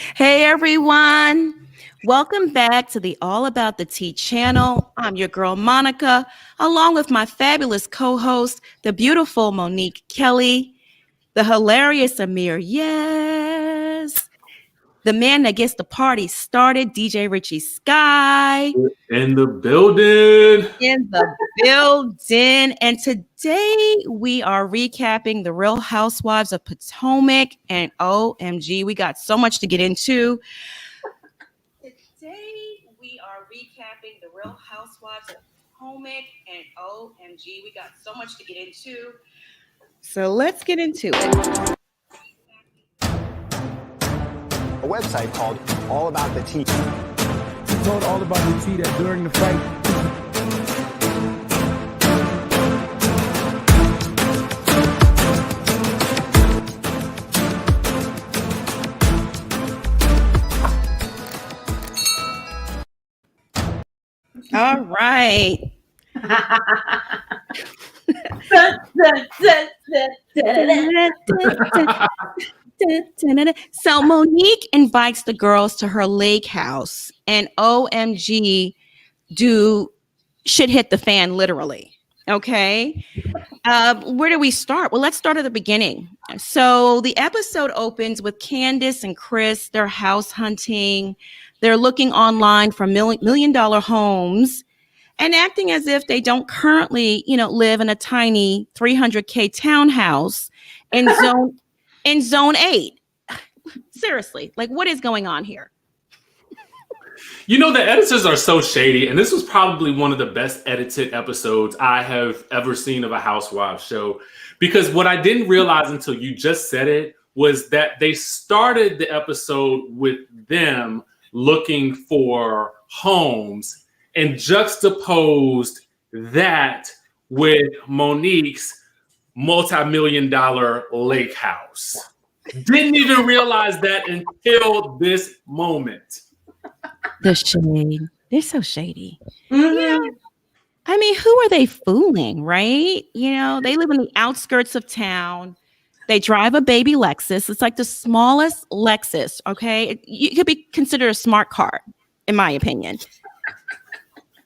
Hey everyone, welcome back to the All About the Tea channel. I'm your girl Monica, along with my fabulous co-host, the beautiful Monique Kelly, the hilarious Amir, yes, the man that gets the party started, DJ Richie Sky. In the building. In the building. And today we are recapping the Real Housewives of Potomac. And OMG, we got so much to get into. Today we are recapping the Real Housewives of Potomac. And OMG, we got so much to get into. So let's get into it. A website called All About the Tea. She told all about the tea that during the fight. All right. So Monique invites the girls to her lake house, and OMG, do shit hit the fan literally. Okay. Where do we start? Well, let's start at the beginning. So the episode opens with Candace and Chris. They're house hunting. They're looking online for million-dollar homes and acting as if they don't currently, live in a tiny 300K townhouse in zone 8. Seriously, like what is going on here? The editors are so shady, and this was probably one of the best edited episodes I have ever seen of a Housewives show, because what I didn't realize until you just said it was that they started the episode with them looking for homes and juxtaposed that with Monique's multi-million-dollar lake house. Didn't even realize that until this moment. The shade. They're so shady. Mm-hmm. I mean, who are they fooling, right? They live in the outskirts of town. They drive a baby Lexus. It's like the smallest Lexus, okay? It could be considered a smart car, in my opinion.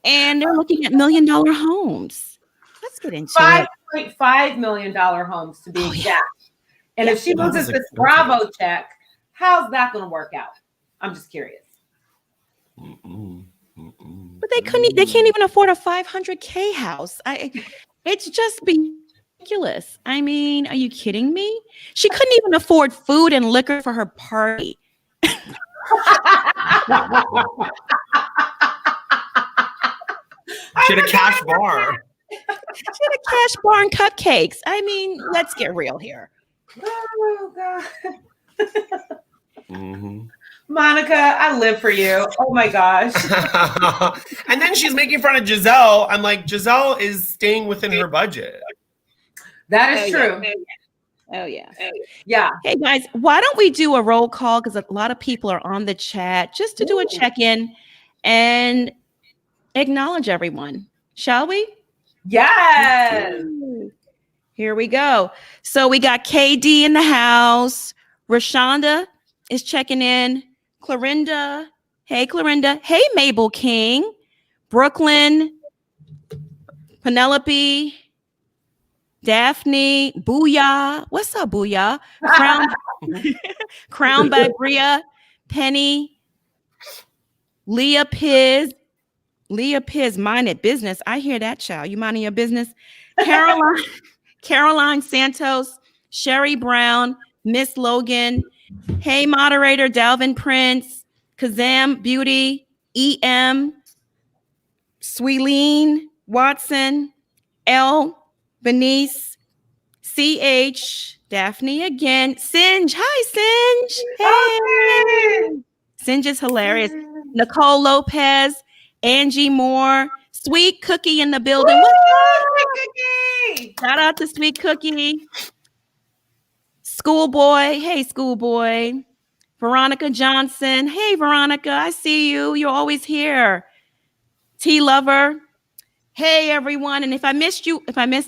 And they're looking at million-dollar homes. Let's get into it. $5.5 million homes to be exact. And if she loses this Bravo check, how's that going to work out? I'm just curious. But they can't even afford a 500K house. It's just ridiculous. I mean, are you kidding me? She couldn't even afford food and liquor for her party. She had a cash bar. She had a cash bar and cupcakes. I mean, let's get real here. Oh, God. Monica, I live for you. Oh, my gosh. And then she's making fun of Gizelle. I'm like, Gizelle is staying within her budget. That is true. Oh, yeah. Yeah. Hey, guys, why don't we do a roll call? Because a lot of people are on the chat just to do a check-in and acknowledge everyone. Shall we? Yes. Here we go. So we got KD in the house. Rashonda is checking in. Clorinda. Hey, Clorinda. Hey, Mabel King. Brooklyn. Penelope. Daphne. Booyah. What's up, Booyah? Crown by Bria. Penny. Leah Piz. Leah Piz, minded business. I hear that, child. You minding your business? Caroline Santos. Sherry Brown. Miss Logan. Hey, moderator, Dalvin Prince, Kazam Beauty, EM, Sweeleen Watson, L, Benice, CH, Daphne again, Singe. Hi, Singe. Hey. Singe is hilarious. Nicole Lopez, Angie Moore, Sweet Cookie in the building. What's up? Cookie. Shout out to Sweet Cookie. Schoolboy. Hey, Schoolboy. Veronica Johnson. Hey, Veronica. I see you. You're always here. T Lover. Hey, everyone. And if I missed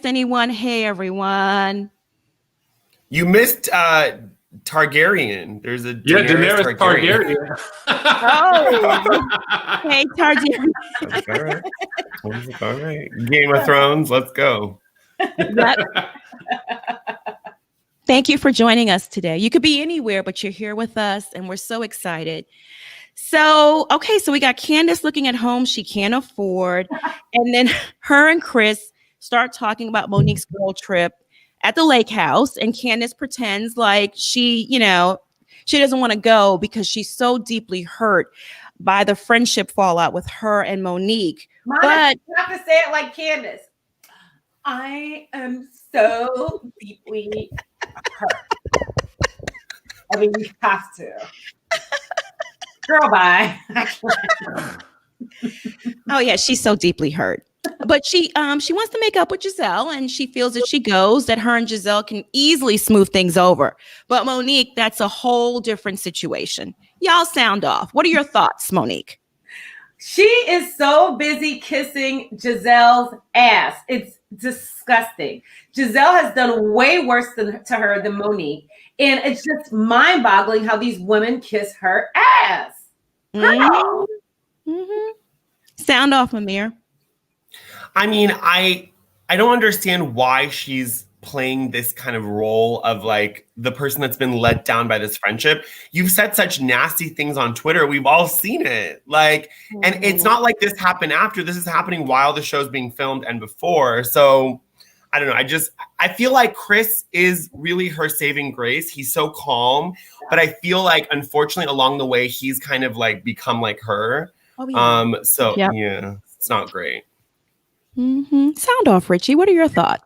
anyone, hey, everyone. You missed Targaryen. There's a Daenerys Targaryen. Oh, hey, Targaryen. All right. Game of Thrones, let's go. Yep. Thank you for joining us today. You could be anywhere, but you're here with us, and we're so excited. So we got Candace looking at homes she can't afford, and then her and Chris start talking about Monique's girl trip at the lake house, and Candace pretends like she doesn't want to go because she's so deeply hurt by the friendship fallout with her and Monique. But you have to say it like Candace. I am so deeply hurt. I mean, you have to. Girl, bye. Oh yeah, she's so deeply hurt. But she wants to make up with Gizelle, and she feels if she goes that her and Gizelle can easily smooth things over. But Monique, that's a whole different situation. Y'all sound off. What are your thoughts, Monique? She is so busy kissing Gizelle's ass. It's disgusting. Gizelle has done way worse to her than Monique. And it's just mind-boggling how these women kiss her ass. Mm-hmm. Sound off, Amir. I mean, I don't understand why she's playing this kind of role of like the person that's been let down by this friendship. You've said such nasty things on Twitter. We've all seen it. Like, and it's not like this happened after. This is happening while the show's being filmed and before. So I don't know. I feel like Chris is really her saving grace. He's so calm, but I feel like unfortunately along the way, he's kind of like become like her. Oh, yeah. Yeah, it's not great. Mm-hmm. Sound off, Richie. What are your thoughts?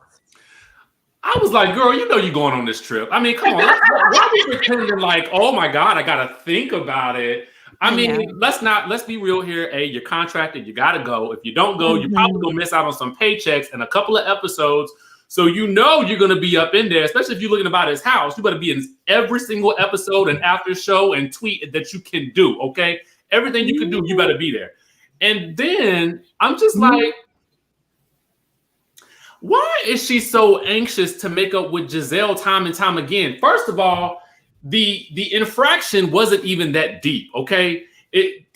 I was like, girl, you know you're going on this trip. I mean, come on. Why are we pretending like, oh my God, I got to think about it? I mean, let's be real here. Hey, you're contracted. You got to go. If you don't go, you're probably going to miss out on some paychecks and a couple of episodes. So you know you're going to be up in there, especially if you're looking about his house. You better be in every single episode and after show and tweet that you can do, okay? Everything you can do, you better be there. And then I'm just like, why is she so anxious to make up with Gizelle time and time again? First of all, the infraction wasn't even that deep, okay?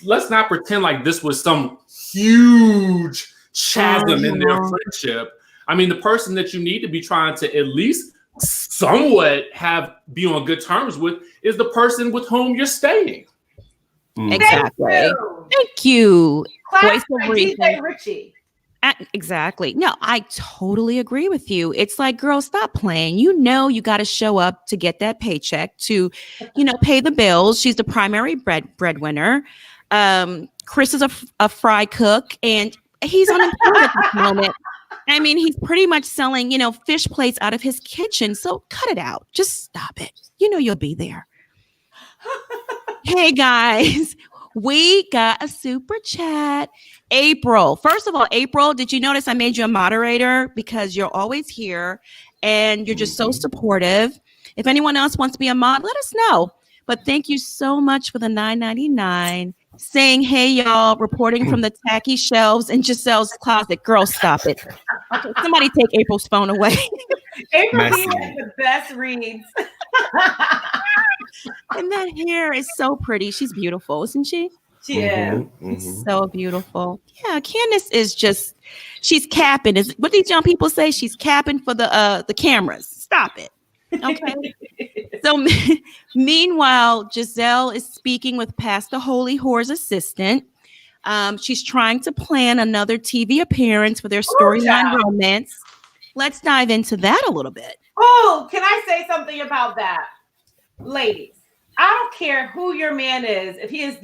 Let's not pretend like this was some huge chasm in their friendship. I mean, the person that you need to be trying to at least somewhat be on good terms with is the person with whom you're staying. Exactly. Thank you. Voice of reason. Richie. Exactly. No, I totally agree with you. It's like, girl, stop playing. You know, you got to show up to get that paycheck to, pay the bills. She's the primary breadwinner. Chris is a fry cook, and he's unemployed at this moment. I mean, he's pretty much selling, fish plates out of his kitchen. So cut it out. Just stop it. You know you'll be there. Hey, guys. We got a super chat. April. First of all, April, did you notice I made you a moderator? Because you're always here and you're just so supportive. If anyone else wants to be a mod, let us know. But thank you so much for the $9.99. Saying, hey, y'all, reporting from the tacky shelves in Giselle's closet. Girl, stop it. Okay, somebody take April's phone away. April has the best reads. And that hair is so pretty. She's beautiful, isn't she? She is. So beautiful. Yeah, Candace is she's capping. Is what these young people say? She's capping for the cameras. Stop it. Okay. So meanwhile, Gizelle is speaking with Pastor Holy Whore's assistant. She's trying to plan another TV appearance for their storyline romance. Let's dive into that a little bit. Oh, can I say something about that? Ladies, I don't care who your man is. If he is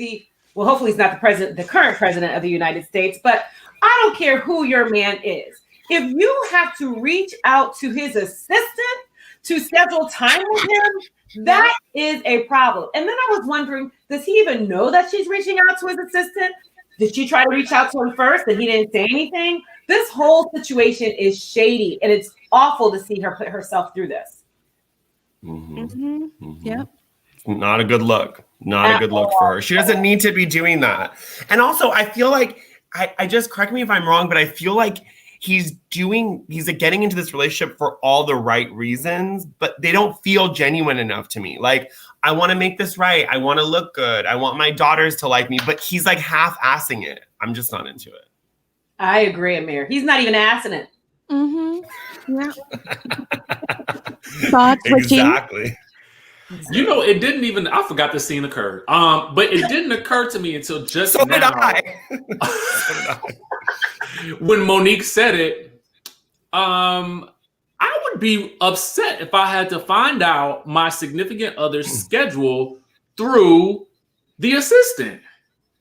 hopefully he's not the current president of the United States, but I don't care who your man is. If you have to reach out to his assistant to schedule time with him, that is a problem. And then I was wondering, does he even know that she's reaching out to his assistant? Did she try to reach out to him first and he didn't say anything? This whole situation is shady, and it's awful to see her put herself through this. Yep. Not a good look. Not a good look for her. She doesn't need to be doing that. And also, I feel like, I just, correct me if I'm wrong, but I feel like he's like getting into this relationship for all the right reasons, but they don't feel genuine enough to me. Like, I want to make this right. I want to look good. I want my daughters to like me, but he's like half-assing it. I'm just not into it. I agree, Amir. He's not even assing it. Yeah. Thoughts, exactly. You know, it didn't even, I forgot the scene occurred. But it didn't occur to me until just so now. Did I. When Monique said it, I would be upset if I had to find out my significant other's schedule through the assistant.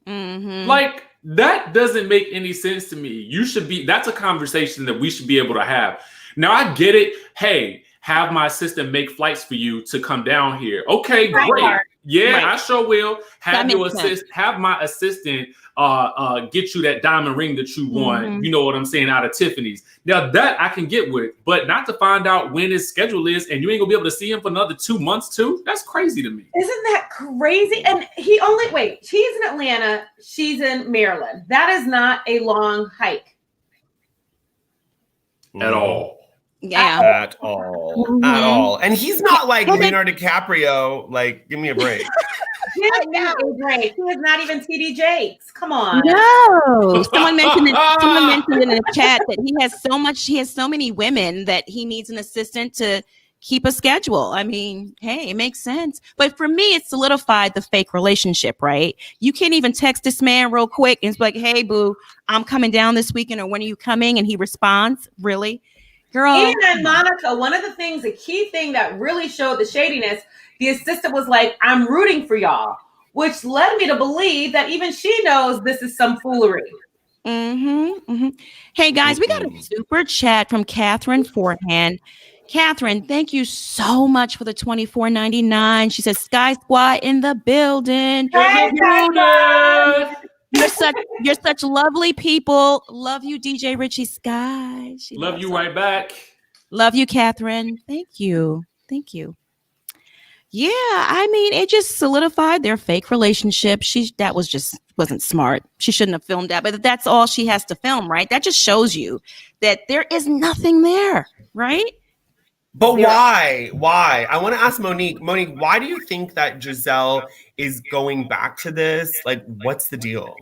Like, that doesn't make any sense to me. That's a conversation that we should be able to have. Now, I get it. Hey, have my assistant make flights for you to come down here. Okay, great. Yeah, right. I sure will. Have my assistant get you that diamond ring that you want. You know what I'm saying, out of Tiffany's. Now that I can get with, but not to find out when his schedule is, and you ain't gonna be able to see him for another 2 months too. That's crazy to me. Isn't that crazy? And he's in Atlanta, she's in Maryland. That is not a long hike. At all. Yeah. At all. And he's not like Leonardo DiCaprio. Like, give me a break. He has not even TD Jakes. Come on. No. Someone mentioned in the chat that he has so many women that he needs an assistant to keep a schedule. I mean, hey, it makes sense. But for me, it solidified the fake relationship, right? You can't even text this man real quick and it's like, hey, boo, I'm coming down this weekend, or when are you coming? And he responds, really? Girl. And Monica, one of the things, a key thing that really showed the shadiness, the assistant was like, I'm rooting for y'all, which led me to believe that even she knows this is some foolery. Hey, guys, we got a super chat from Catherine Forehand. Catherine, thank you so much for the $24.99. She says, Sky Squad in the building. You're such lovely people. Love you, DJ Richie Sky. Love you right back. Love you, Catherine. Thank you. Yeah, I mean, it just solidified their fake relationship. That wasn't smart. She shouldn't have filmed that, but that's all she has to film, right? That just shows you that there is nothing there, right? But why? I want to ask Monique. Monique, why do you think that Gizelle is going back to this? Like, what's the deal?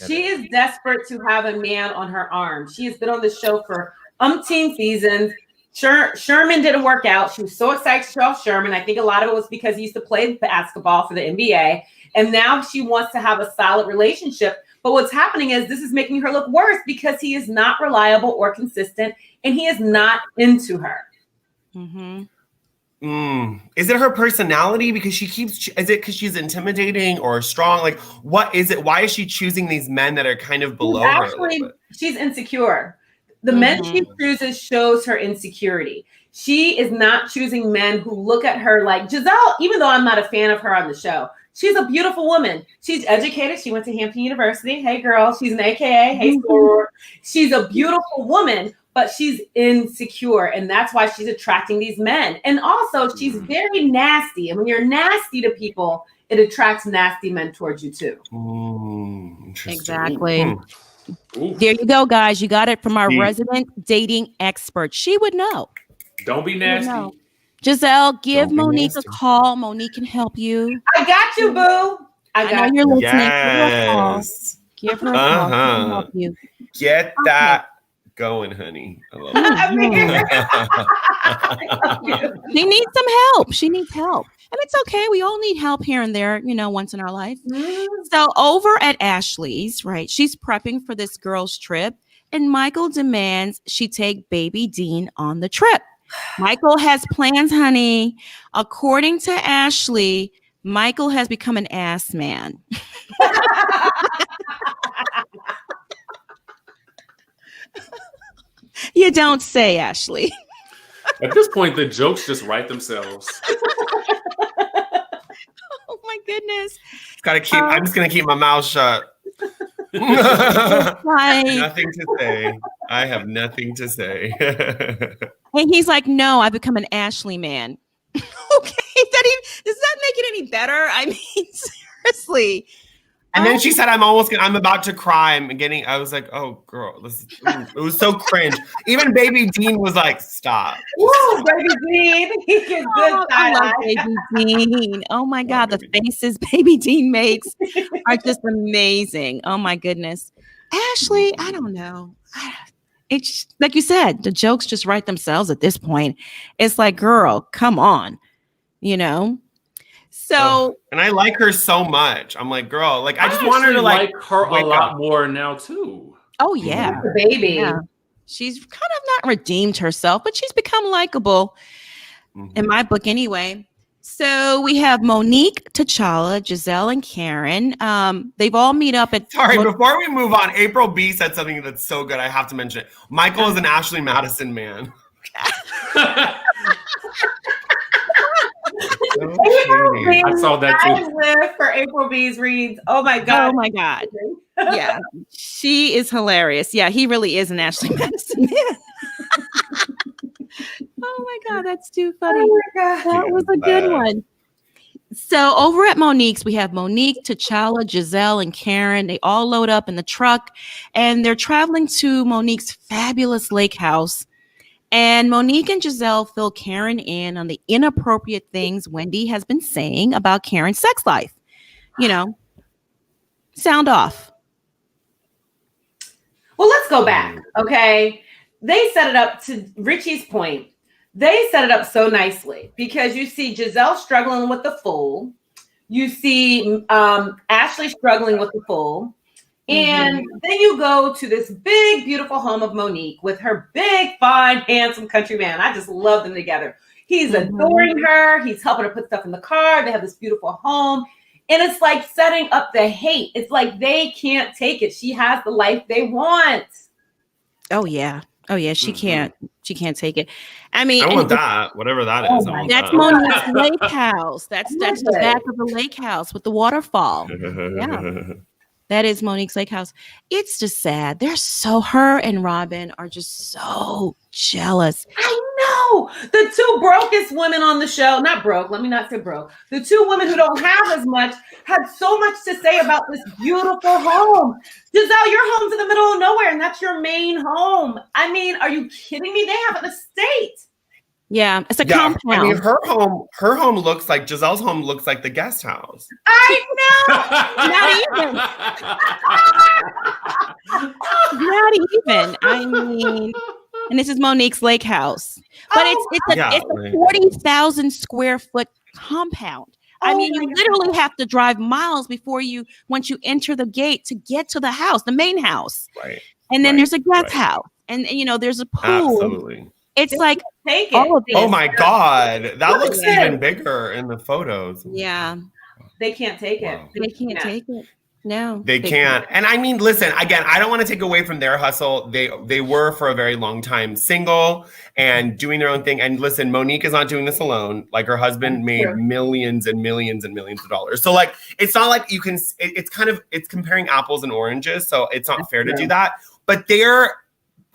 She is desperate to have a man on her arm. She has been on the show for umpteen seasons. Sherman didn't work out. She was so excited to show off Sherman. I think a lot of it was because he used to play basketball for the NBA. And now she wants to have a solid relationship. But what's happening is this is making her look worse because he is not reliable or consistent, and he is not into her. Is it her personality? Because is it because she's intimidating or strong? Like, what is it? Why is she choosing these men that are kind of below her? Actually, she's insecure. The men she chooses shows her insecurity. She is not choosing men who look at her like Gizelle, even though I'm not a fan of her on the show. She's a beautiful woman. She's educated. She went to Hampton University. Hey, girl. She's an AKA. Hey, soror. She's a beautiful woman, but she's insecure. And that's why she's attracting these men. And also, she's very nasty. And when you're nasty to people, it attracts nasty men towards you, too. Exactly. There you go, guys. You got it from our resident dating expert. She would know. Don't be nasty. Giselle, give Monique a call. Monique can help you. I got you, boo. I know you're listening. Yes. Give her a call. She can help you. Get that going, honey. I love it. She needs some help. She needs help. And it's okay. We all need help here and there, once in our life. So over at Ashley's, right, she's prepping for this girl's trip, and Michael demands she take baby Dean on the trip. Michael has plans, honey. According to Ashley, Michael has become an ass man. You don't say, Ashley. At this point, the jokes just write themselves. Oh my goodness. I'm just gonna keep my mouth shut. Nothing to say. I have nothing to say. And he's like, no, I've become an Ashley man. Okay, does that make it any better? I mean, seriously. And then she said, I'm about to cry. I was like, oh, girl, it was so cringe. Even Baby Dean was like, stop. Woo, Baby Dean. He gets good I love side-eye. Baby Dean. Oh my God, the faces Baby Dean makes are just amazing. Oh my goodness. Ashley, I don't know. It's like you said, the jokes just write themselves at this point. It's like, girl, come on, you know? So, and I like her so much. I'm like, girl, like I just I want her to like her a wake lot up. more now too. oh yeah. The baby. Yeah. She's kind of not redeemed herself, but she's become likable in my book anyway. So we have Monique, T'Challa, Gizelle, and Karen. They've all meet up at. Sorry, before we move on, April B said something that's so good. I have to mention it. Michael is an Ashley Madison man. I saw that I too. live for April B's reads. Oh my God. Oh my God. Yeah, she is hilarious. Yeah, he really is an Ashley Madison man. Oh my God, that's too funny. Oh my God. That was a good one. So over at Monique's, we have Monique, T'Challa, Gizelle, and Karen. They all load up in the truck, and they're traveling to Monique's fabulous lake house. And Monique and Gizelle fill Karen in on the inappropriate things Wendy has been saying about Karen's sex life. You know, sound off. Well, let's go back. Okay. They set it up, to Richie's point. They set it up so nicely because you see Gizelle struggling with the fool. You see Ashley struggling with the fool. And then you go to this big, beautiful home of Monique with her big, fine, handsome country man. I just love them together. He's adoring her. He's helping her put stuff in the car. They have this beautiful home. And it's like setting up the hate. It's like they can't take it. She has the life they want. Oh, yeah. Oh, yeah. She can't. She can't take it. I mean, I want that, whatever that is. I want that's that. Monique's lake house. That's the back of the lake house with the waterfall. Yeah. That is Monique's lake house. It's just sad. Her and Robin are just so jealous. I know. The two brokest women on the show, not broke, let me not say broke. The two women who don't have as much had so much to say about this beautiful home. Giselle, your home's in the middle of nowhere, and that's your main home. I mean, are you kidding me? They have an estate. Yeah, it's a compound. I mean, her home looks like Giselle's home looks like the guest house. I know. Not even. I mean, and this is Monique's lake house, but it's a 40,000 square foot compound. I mean, you literally have to drive miles once you enter the gate to get to the house, the main house. Right. And then there's a guest house, and there's a pool. Absolutely. It's like take all of this. Oh my God, that looks even bigger in the photos. Yeah, they can't take it. Wow. they can't take it. No, They can't. And I mean, listen, again, I don't want to take away from their hustle. They were for a very long time single and doing their own thing. And listen, Monique is not doing this alone. Like her husband made millions and millions and millions of dollars. So like, it's not like you can, it's comparing apples and oranges. So it's not fair to do that. But they're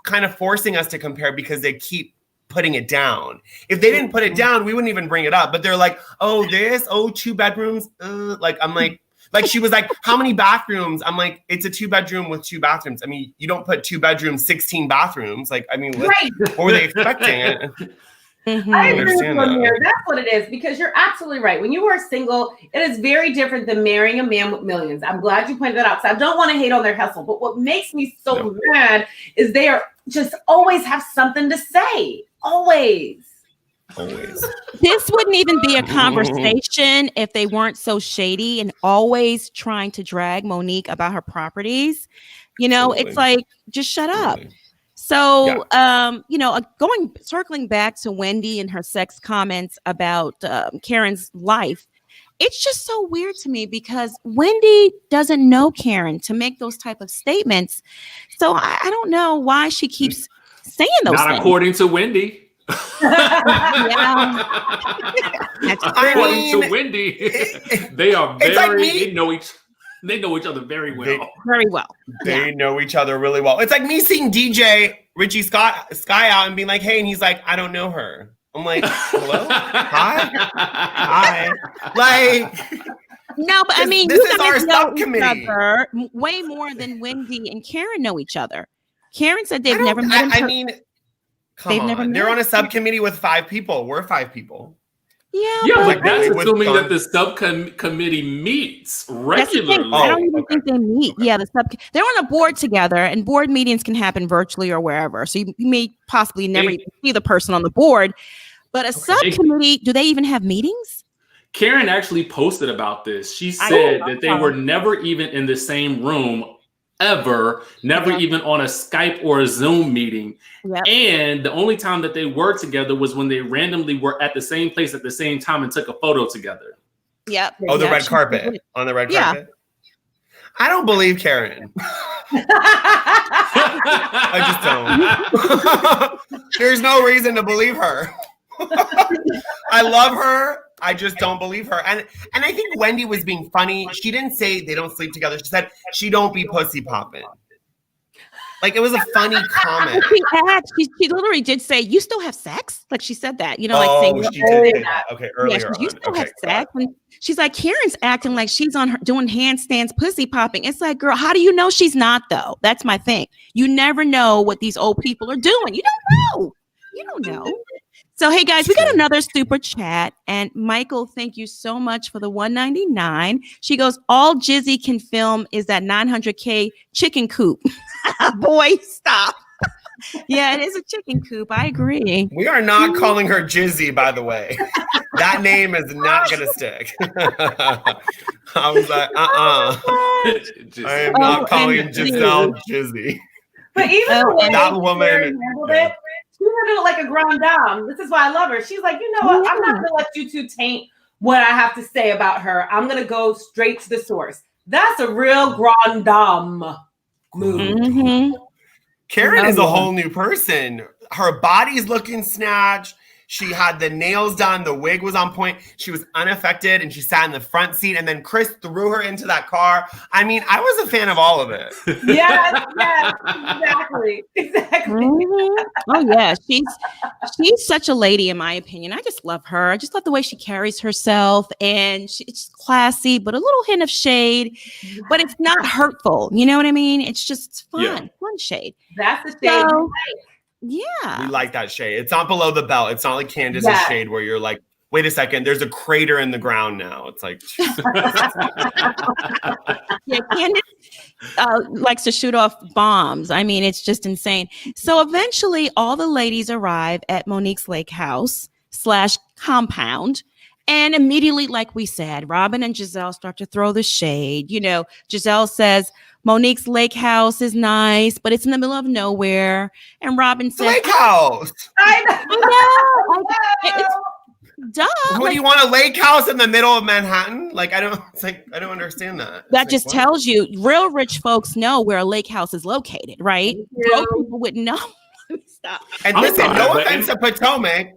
kind of forcing us to compare because they keep putting it down. If they didn't put it down, we wouldn't even bring it up. But they're like, 2 bedrooms. I'm like she was like, how many bathrooms? I'm like, it's a 2-bedroom with 2 bathrooms. I mean, you don't put 2 bedrooms, 16 bathrooms. Like, I mean, what were they expecting? I agree with you, Amir. That's what it is, because you're absolutely right. When you are single, it is very different than marrying a man with millions. I'm glad you pointed that out, because I don't want to hate on their hustle. But what makes me so mad is they are just always have something to say. Always. This wouldn't even be a conversation if they weren't so shady and always trying to drag Monique about her properties. It's like, just shut up. So, circling back to Wendy and her sex comments about Karen's life, it's just so weird to me because Wendy doesn't know Karen to make those type of statements. So I don't know why she keeps saying those things. Not according to Wendy. According to Wendy, they are very. They know each other very well. Very well. They know each other really well. It's like me seeing DJ Richie Sky out and being like, hey, and he's like, I don't know her. I'm like, hello? Hi. Like, No, but I mean, this you is guys our know subcommittee. each other way more than Wendy and Karen know each other. Karen said they've I never met. I mean, come They've never on. They're met. on a subcommittee with 5 people. We're 5 people. Yeah, Yeah, but but that's with assuming Don- that the subcommittee meets that's the thing. regularly. I don't even okay. think they meet. Okay. Yeah, they're on a board together, and board meetings can happen virtually or wherever. So you may possibly never even see the person on the board. But a subcommittee, do they even have meetings? Karen actually posted about this. She said that they were never even in the same room ever, never even on a Skype or a Zoom meeting. Yep. And the only time that they were together was when they randomly were at the same place at the same time and took a photo together. Yep. Oh, the red carpet. On the red carpet? I don't believe Karen. I just don't. There's no reason to believe her. I love her. I just don't believe her. And I think Wendy was being funny. She didn't say they don't sleep together. She said she don't be pussy popping. Like, it was a funny comment. She literally did say, "You still have sex?" Like, she said that, saying, she did say that. Okay, earlier you still on. have sex. And she's like, Karen's acting like she's on her doing handstands, pussy popping. It's like, girl, how do you know she's not though? That's my thing. You never know what these old people are doing. You don't know. You don't know. So, hey guys, we got another super chat, and Michael, thank you so much for the $1.99. She goes, all Jizzy can film is that 900K chicken coop. Boy, stop. Yeah, it is a chicken coop. I agree. We are not calling her Jizzy, by the way. That name is not going to stick. I was like, I am not calling Gizelle Jizzy. But even that woman. She handled it like a grand dame. This is why I love her. She's like, you know what? I'm not going to let you two taint what I have to say about her. I'm going to go straight to the source. That's a real grand dame move. Mm-hmm. Karen is a whole new person. Her body's looking snatched. She had the nails done. The wig was on point. She was unaffected, and she sat in the front seat. And then Chris threw her into that car. I mean, I was a fan of all of it. Yes, exactly. Mm-hmm. Oh yeah, she's such a lady in my opinion. I just love her. I just love the way she carries herself, and she's classy, but a little hint of shade. But it's not hurtful. You know what I mean? It's just fun shade. That's the shade. So, yeah, we like that shade. It's not below the belt. It's not like Candace's shade where you're like, wait a second, there's a crater in the ground now. It's like, yeah, Candace likes to shoot off bombs. I mean, it's just insane. So eventually, all the ladies arrive at Monique's lake house / compound. And immediately, like we said, Robin and Gizelle start to throw the shade. You know, Gizelle says, Monique's lake house is nice, but it's in the middle of nowhere. And Robin says, lake house. I know. It's duh. What do you want, a lake house in the middle of Manhattan? Like, I don't understand that. That just tells you real rich folks know where a lake house is located, right? Broke people wouldn't know. Stop. And listen, no offense to Potomac,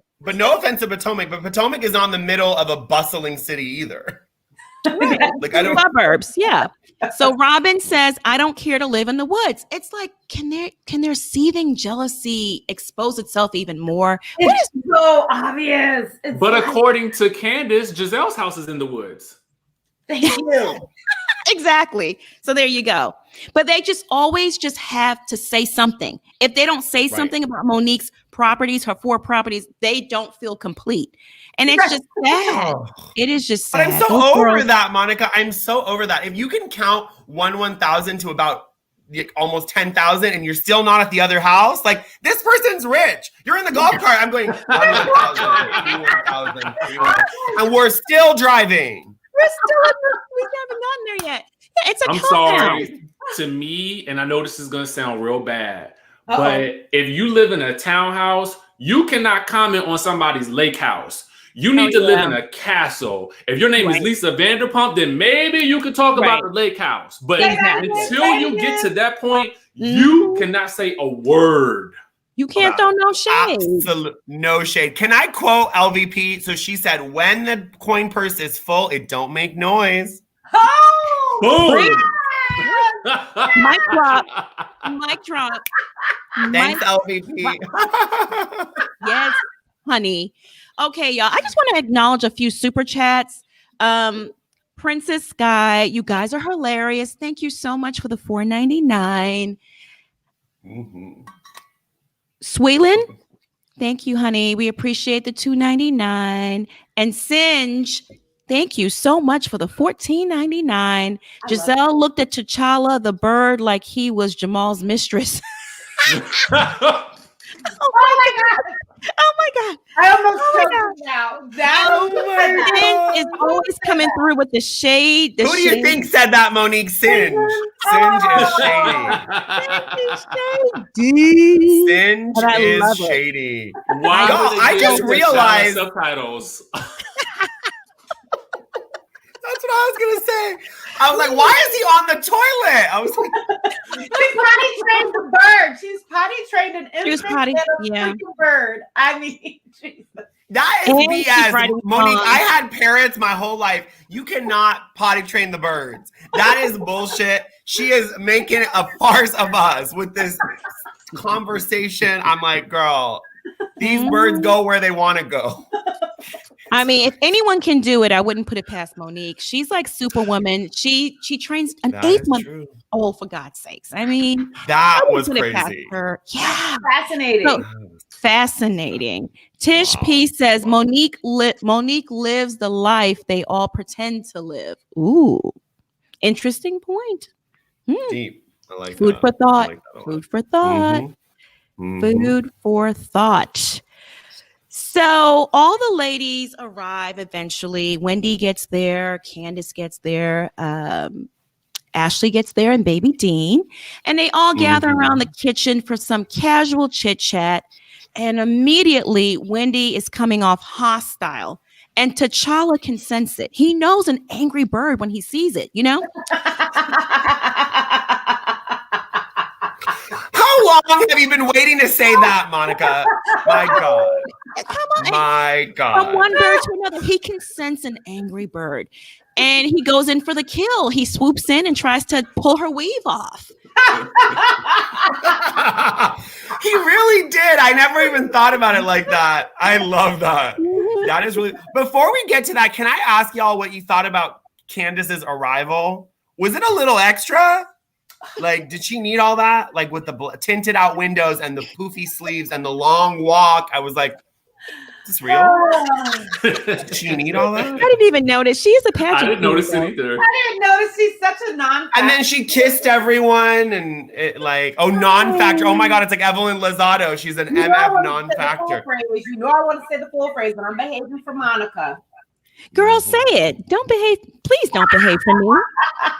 but Potomac is not in the middle of a bustling city either. Like, I don't. Suburbs, yeah. So Robin says, I don't care to live in the woods. It's like, can their seething jealousy expose itself even more? It's so obvious. But according to Candace, Giselle's house is in the woods. Thank you. Exactly. So there you go. But they just always just have to say something. If they don't say something about Monique's properties, her 4 properties, they don't feel complete. And it's just sad. It is just sad. But I'm so over that, Monica. I'm so over that. If you can count 1,000 to about almost 10,000 and you're still not at the other house, like, this person's rich. You're in the golf cart. I'm going 1,000, 1,000, and we're still driving. We haven't gotten there yet. Yeah, it's a I'm sorry. To me, and I know this is going to sound real bad, but if you live in a townhouse, you cannot comment on somebody's lake house. You need to live in a castle. If your name is Lisa Vanderpump, then maybe you could talk about the lake house. But until you get to that point, you cannot say a word. You can't throw no shade. Absolute no shade. Can I quote LVP? So she said, when the coin purse is full, it don't make noise. Boom. Mic drop. Mic drop. Thanks, LVP. Yes. honey. Okay, y'all. I just want to acknowledge a few super chats. Princess Sky, you guys are hilarious. Thank you so much for the $4.99. Sweelan, thank you, honey. We appreciate the $2.99. And Singe, thank you so much for the $14.99. Gizelle looked at T'Challa the bird like he was Jamal's mistress. Oh my God. Oh my God. I almost choked now. That is always coming through with the shade. Who do you think said that, Monique? Singe. Singe is shady. Singe is shady. Why? I just realized subtitles. That's what I was gonna say. I was like, why is he on the toilet? I was like, she potty trained the bird. She's potty trained an infant freaking bird. I mean, Jesus. That is BS. Monique, I had parrots my whole life. You cannot potty train the birds. That is bullshit. She is making a farce of us with this conversation. I'm like, girl, these birds go where they want to go. I mean, if anyone can do it, I wouldn't put it past Monique. She's like Superwoman. She trains an 8-month old, for God's sakes. I mean, that was crazy. Yeah, fascinating. So, fascinating. Tish P says Monique lives the life they all pretend to live. Ooh, interesting point. Deep. I like food that. for thought. Like food for thought. Food for thought. So all the ladies arrive eventually. Wendy gets there. Candace gets there. Ashley gets there, and baby Dean. And they all gather around the kitchen for some casual chit chat. And immediately, Wendy is coming off hostile. And T'Challa can sense it. He knows an angry bird when he sees it, you know? How long have you been waiting to say that, Monica? My God. Come on. My God. From one bird to another, he can sense an angry bird. And he goes in for the kill. He swoops in and tries to pull her weave off. He really did. I never even thought about it like that. I love that. That is really... Before we get to that, can I ask y'all what you thought about Candace's arrival? Was it a little extra? Like, did she need all that? Like, with the tinted out windows and the poofy sleeves and the long walk, I was like, is this real? Did she need all that? I didn't even notice. She is a pageant. I didn't notice it either. I didn't notice she's such a non-factor. And then she kissed everyone and it non-factor. Oh my God, it's like Evelyn Lozado. She's an MF non-factor. You know I want to say the full phrase, but I'm behaving for Monica. Girl, say it. Don't behave. Please don't behave for me.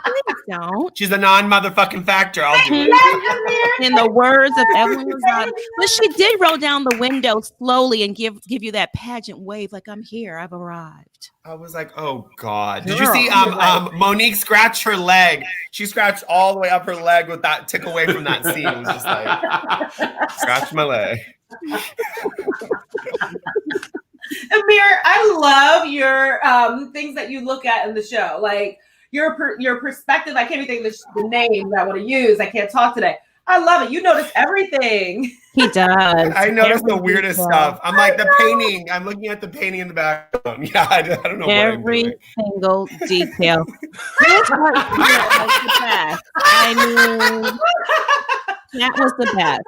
Please don't. She's a non-motherfucking factor. I'll do it. In the words of Evelyn Lozado. But she did roll down the window slowly and give you that pageant wave like, I'm here. I've arrived. I was like, oh God. Did you see Monique scratch her leg? She scratched all the way up her leg with that tick away from that scene. It was just like, scratch my leg. Amir, I love your things that you look at in the show, like your perspective. I can't even think of the name that I want to use. I can't talk today. I love it. You notice everything. He does. I notice the weirdest stuff. I'm like the painting. I'm looking at the painting in the background. Yeah, I don't know. Every single detail. This part here was the best. I mean, that was the best.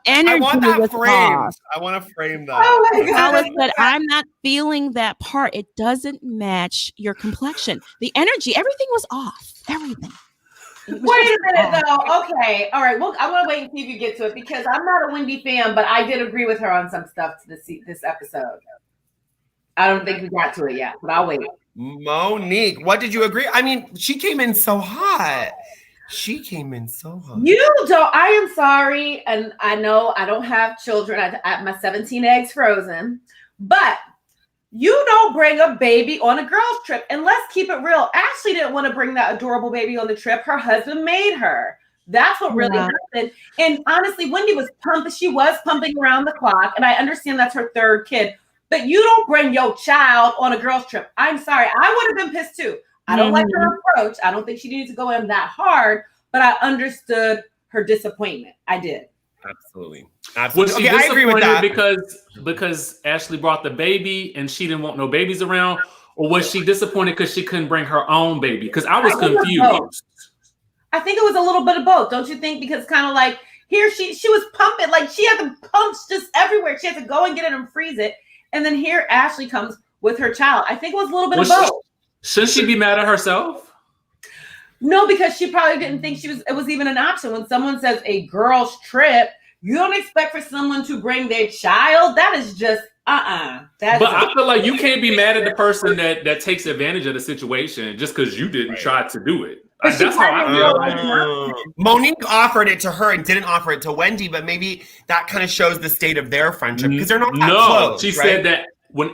Energy I want that was framed. off. I want to frame that. Oh my God. Alice said, I'm not feeling that part. It doesn't match your complexion. The energy, everything was off. Everything. Wait a minute, though. Okay. All right. Well, I want to wait and see if you get to it because I'm not a Wendy fan, but I did agree with her on some stuff to this episode. I don't think we got to it yet, but I'll wait. Monique, what did you agree? I mean, she came in so hot. You don't. I am sorry, and I know I don't have children. I have my 17 eggs frozen, but you don't bring a baby on a girls' trip. And let's keep it real. Ashley didn't want to bring that adorable baby on the trip. Her husband made her. That's what really happened. And honestly, Wendy was pumping. She was pumping around the clock, and I understand that's her third kid. But you don't bring your child on a girls' trip. I'm sorry. I would have been pissed too. I don't like her approach. I don't think she needs to go in that hard, but I understood her disappointment. I did. Absolutely. Was she Okay, I agree with that. because Ashley brought the baby and she didn't want no babies around, or was she disappointed because she couldn't bring her own baby? Because I was confused. I think it was a little bit of both, don't you think? Because kind of like here she was pumping, like she had the pumps just everywhere. She had to go and get it and freeze it, and then here Ashley comes with her child. I think it was a little bit of both. Shouldn't she be mad at herself? No, because she probably didn't think it was even an option. When someone says a girl's trip, you don't expect for someone to bring their child. That is just But I feel like you can't be mad at the person that takes advantage of the situation just because you didn't try to do it. That's how I feel. Monique offered it to her and didn't offer it to Wendy, but maybe that kind of shows the state of their friendship because they're not that close. She said that when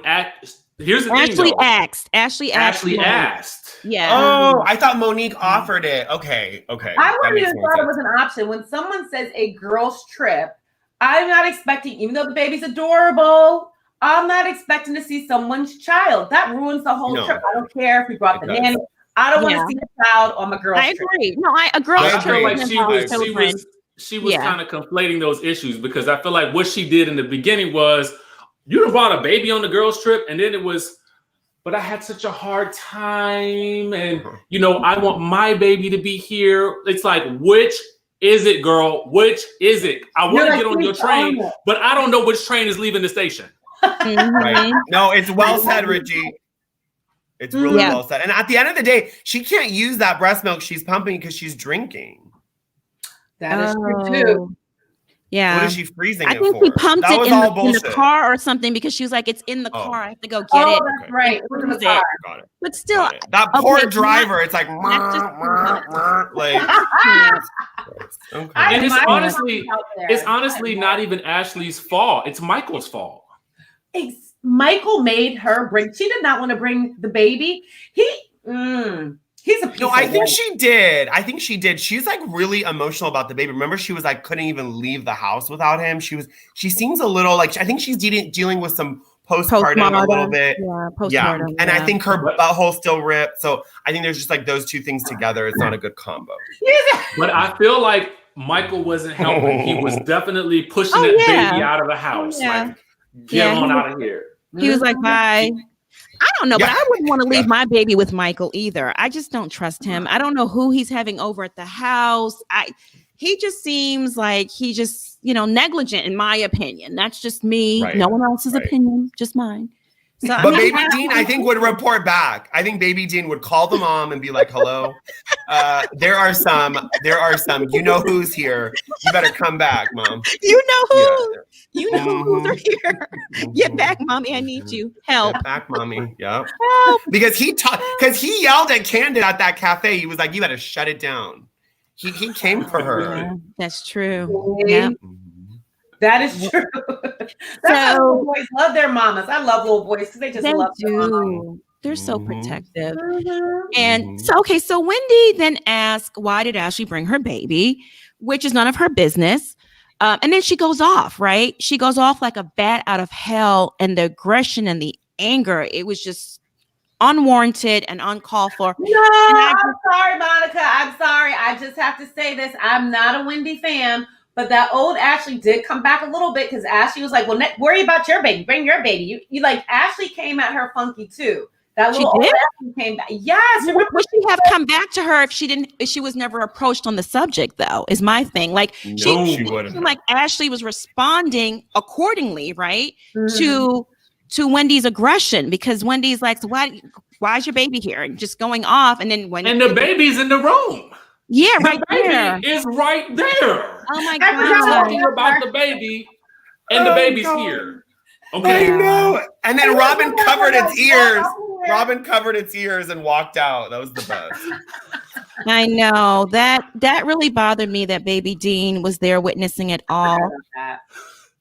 here's the Ashley thing. Ashley asked. Yeah. Oh, I thought Monique offered it. Okay. I wouldn't even thought it was an option. When someone says a girl's trip, I'm not expecting, even though the baby's adorable, I'm not expecting to see someone's child. That ruins the whole trip. I don't care if we brought the nanny. I don't want to see a child on my girl's trip. I agree. No, a girl's trip. I feel like she was kind of conflating those issues because I feel like what she did in the beginning was you done brought a baby on the girl's trip, and then it was, but I had such a hard time, and I want my baby to be here. It's like, which is it, girl? Which is it? I want to get on your train, but I don't know which train is leaving the station. Right. No, it's well said, Richie. It's really well said. And at the end of the day, she can't use that breast milk she's pumping because she's drinking. That is true too. Yeah. What is she freezing it for? I think we pumped that it in the car or something because she was like, it's in the car. I have to go get it. That's right. Got it. But still, that poor driver, it's like, and it's honestly not even Ashley's fault. It's Michael's fault. Michael made her bring. She did not want to bring the baby. He's a piece I think she did. She's like really emotional about the baby. Remember, she was like couldn't even leave the house without him. She seems a little like I think she's dealing with some postpartum a little bit. Yeah, postpartum. And I think her butthole's still ripped. So I think there's just like those two things together. It's not a good combo. But I feel like Michael wasn't helping. He was definitely pushing that baby out of the house. Like, get on out of here. He was like, bye. I don't know, but I wouldn't want to leave my baby with Michael either. I just don't trust him. I don't know who he's having over at the house. He just seems like he just, negligent in my opinion. That's just me. Right. No one else's opinion, just mine. So, but Baby Dean, I think, would report back. I think Baby Dean would call the mom and be like, hello, there are some, you know who's here. You better come back, mom. You know who. Yeah. You know who's are here. Get back, mommy. I need you. Help. Get back, mommy. Yep. Help. Because he yelled at Candace at that cafe. He was like, you better shut it down. He came for her. Yeah, that's true. Yeah. That is true. That's how little boys love their mamas. I love little boys because they just love them. They're so protective. And so Wendy then asked, why did Ashley bring her baby? Which is none of her business. And then she goes off, right? She goes off like a bat out of hell, and the aggression and the anger, it was just unwarranted and uncalled for. No, I'm sorry, Monica. I'm sorry. I just have to say this. I'm not a Wendy fan. But that old Ashley did come back a little bit because Ashley was like, well, worry about your baby. Bring your baby. You like Ashley came at her funky too. That little old Ashley came back. Yes. Would she have come back to her if she was never approached on the subject, though, is my thing. Like she wouldn't. Like Ashley was responding accordingly, right? To Wendy's aggression, because Wendy's like, so why is your baby here? And just going off. And then when the baby's in the room. Yeah, right there. Is right there. Oh my God. We're talking about the baby, and the baby's here. Okay. I know. And then Robin covered its ears. Robin covered its ears and walked out. That was the best. I know. That really bothered me that Baby Dean was there witnessing it all.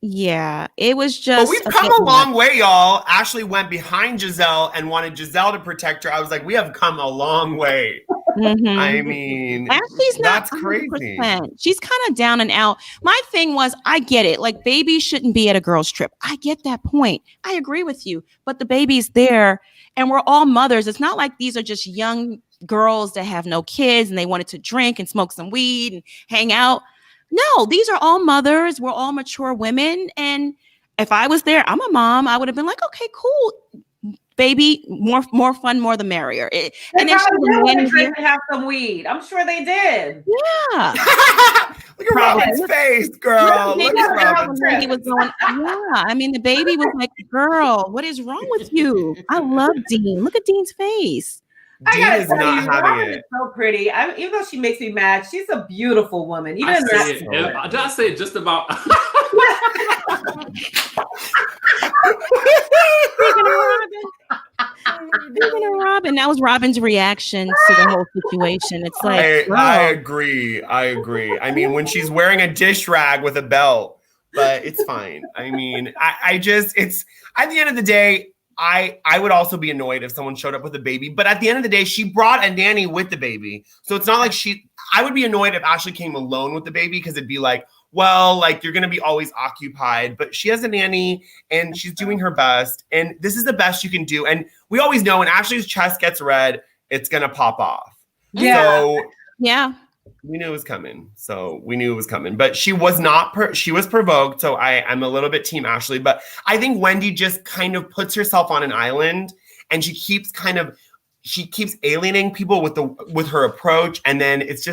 Yeah, it was just. But we've come a long way, y'all. Ashley went behind Gizelle and wanted Gizelle to protect her. I was like, we have come a long way. Mm-hmm. I mean, Ashley's not crazy. She's kind of down and out. My thing was, I get it. Like, babies shouldn't be at a girl's trip. I get that point. I agree with you. But the baby's there, and we're all mothers. It's not like these are just young girls that have no kids and they wanted to drink and smoke some weed and hang out. No, these are all mothers. We're all mature women. And if I was there, I'm a mom, I would have been like, okay, cool. Baby, more fun, more the merrier. They And then she probably did was want to here. drink and have some weed. I'm sure they did. Yeah. Look at Robin's face, girl. Look at Robin's face. He was going, yeah. I mean, the baby was like, girl, what is wrong with you? I love Dean. Look at Dean's face. Dean is not having Robin it. is so pretty. Even though she makes me mad, she's a beautiful woman. Even Did I say it just about? Speaking of Robin, that was Robin's reaction to the whole situation. It's like, I agree. I mean, when she's wearing a dish rag with a belt, but it's fine. I mean, it's at the end of the day, I would also be annoyed if someone showed up with a baby, but at the end of the day, she brought a nanny with the baby. So it's not like I would be annoyed if Ashley came alone with the baby, because it'd be like, well, like, you're going to be always occupied, but she has a nanny and she's doing her best. And this is the best you can do. And we always know when Ashley's chest gets red, it's going to pop off. Yeah. So yeah. we knew it was coming. But she was not, she was provoked. So I'm a little bit team Ashley, but I think Wendy just kind of puts herself on an island, and she keeps alienating people with her approach. And then it's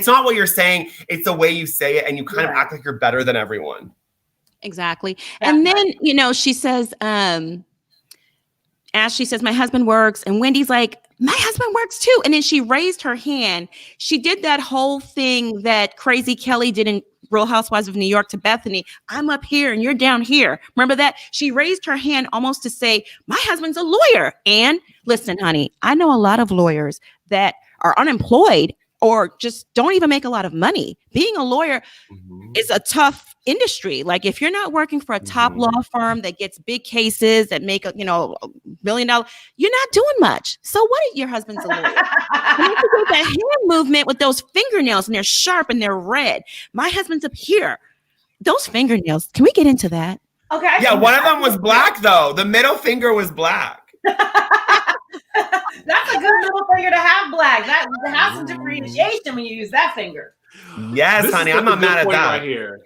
not what you're saying. It's the way you say it. And you kind of act like you're better than everyone. Exactly. Yeah. And then, she says, Ashley says, my husband works. And Wendy's like, my husband works too. And then she raised her hand. She did that whole thing that Crazy Kelly did in Real Housewives of New York to Bethany. I'm up here and you're down here. Remember that? She raised her hand almost to say, my husband's a lawyer. And listen, honey, I know a lot of lawyers that are unemployed or just don't even make a lot of money. Being a lawyer is a tough industry. Like, if you're not working for a top law firm that gets big cases that make $1 million, you're not doing much. So what if your husband's a lawyer? You have to do that hand movement with those fingernails, and they're sharp and they're red. My husband's up here. Those fingernails. Can we get into that? Okay. Yeah, one of them was black though. The middle finger was black. That's a good little finger to have black. That has some differentiation when you use that finger. Yes, This honey, is I'm not mad at that. right here.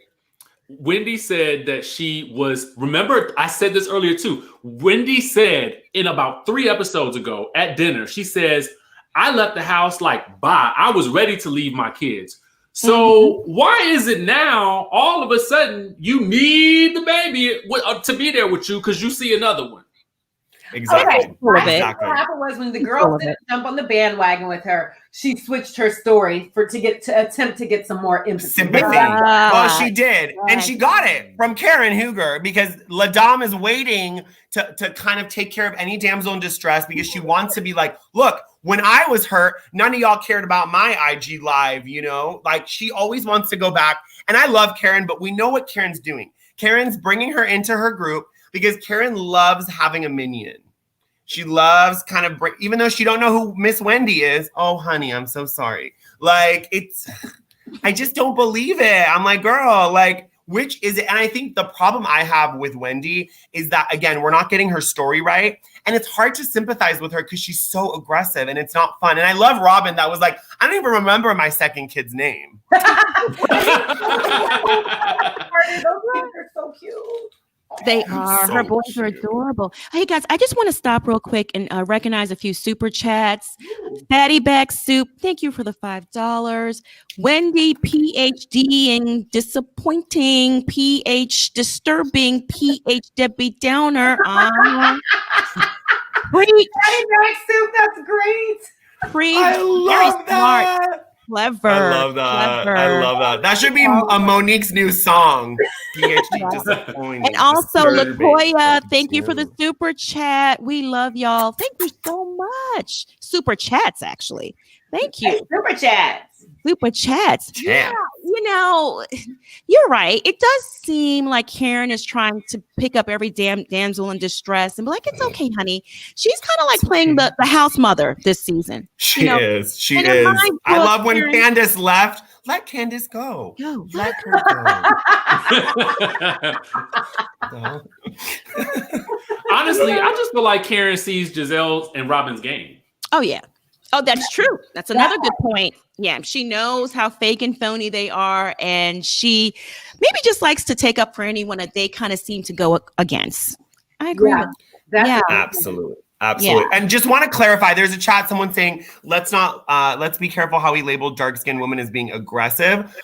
Wendy said that she was, remember, I said this earlier too. Wendy said in about 3 episodes ago at dinner, she says, I left the house like, bye. I was ready to leave my kids. So why is it now all of a sudden you need the baby to be there with you because you see another one? Exactly. Okay. What happened was when the girls didn't jump on the bandwagon with her, she switched her story to attempt to get some more sympathy. Well, she did, and she got it from Karen Huger, because LaDame is waiting to kind of take care of any damsel in distress, because she wants to be like, look, when I was hurt, none of y'all cared about my IG live. Like, she always wants to go back. And I love Karen, but we know what Karen's doing. Karen's bringing her into her group because Karen loves having a minion. She loves kind of, even though she don't know who Miss Wendy is. Oh, honey, I'm so sorry. Like, I just don't believe it. I'm like, girl, like, which is it? And I think the problem I have with Wendy is that, again, we're not getting her story right. And it's hard to sympathize with her because she's so aggressive and it's not fun. And I love Robin that was like, I don't even remember my second kid's name. Those kids are so cute. They are. Her boys are adorable. Hey, guys, I just want to stop real quick and recognize a few super chats. Fatty Back Soup, thank you for the $5. Wendy, PhD in disappointing, PH disturbing, PH Debbie Downer. Fatty Back Soup, that's great. I love that. Smart. Clever. I love that. Clever. I love that. That should be a Monique's new song. PhD disappointing. And also, Latoya, thank you for the super chat. We love y'all. Thank you so much. Super chats, actually. Thank you. Hey, super chats. Super chats. Yeah, you're right. It does seem like Karen is trying to pick up every damsel in distress and be like, it's okay, honey. She's kind of like playing the house mother this season. She is. She is. I love when Candace left. Let Candace go. Let her go. Honestly, I just feel like Karen sees Gizelle and Robin's game. Oh, yeah. Oh, that's true. That's another good point. Yeah, she knows how fake and phony they are, and she maybe just likes to take up for anyone that they kind of seem to go against. I agree with that's yeah. Absolutely. Absolutely. And just want to clarify, there's a chat, someone saying, let's be careful how we label dark-skinned women as being aggressive.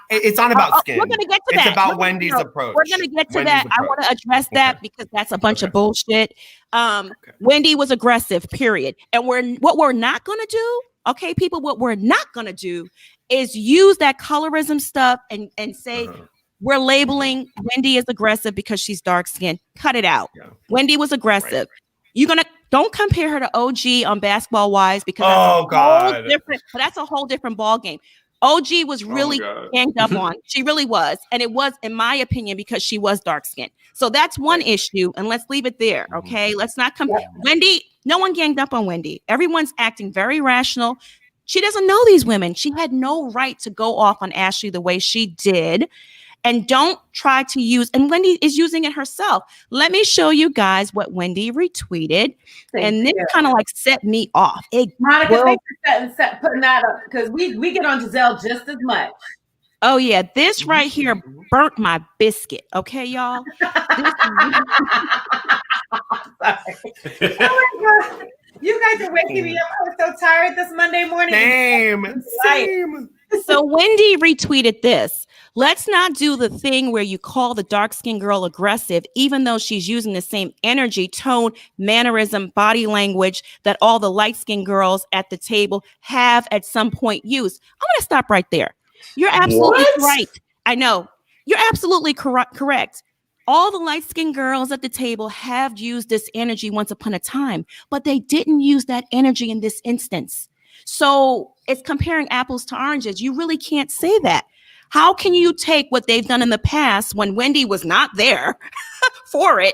It's not about skin. We're going to get to that. It's about Wendy's approach. We're going to get to that. I want to address that because that's a bunch of bullshit. Wendy was aggressive, period. And what we're not going to do, okay, people, what we're not going to do is use that colorism stuff and say, we're labeling Wendy as aggressive because she's dark-skinned. Cut it out. Yeah. Wendy was aggressive. Right. Don't compare her to OG on Basketball Wives because that's a whole different ball game. OG was really ganged up on. She really was. And it was, in my opinion, because she was dark-skinned. So that's one issue. And let's leave it there. Okay. Let's not compare. Wendy, no one ganged up on Wendy. Everyone's acting very rational. She doesn't know these women. She had no right to go off on Ashley the way she did. And don't try to use, and Wendy is using it herself. Let me show you guys what Wendy retweeted. This kind of like set me off. Monica, thanks for putting that up because we get on Gizelle just as much. Oh yeah, this right here burnt my biscuit. Okay, y'all. Oh my God. You guys are waking me up. I'm so tired this Monday morning. Same. So Wendy retweeted this. Let's not do the thing where you call the dark-skinned girl aggressive, even though she's using the same energy, tone, mannerism, body language that all the light-skinned girls at the table have at some point used. I'm going to stop right there. You're absolutely right. I know. You're absolutely correct. All the light-skinned girls at the table have used this energy once upon a time, but they didn't use that energy in this instance. So it's comparing apples to oranges. You really can't say that. How can you take what they've done in the past when Wendy was not there for it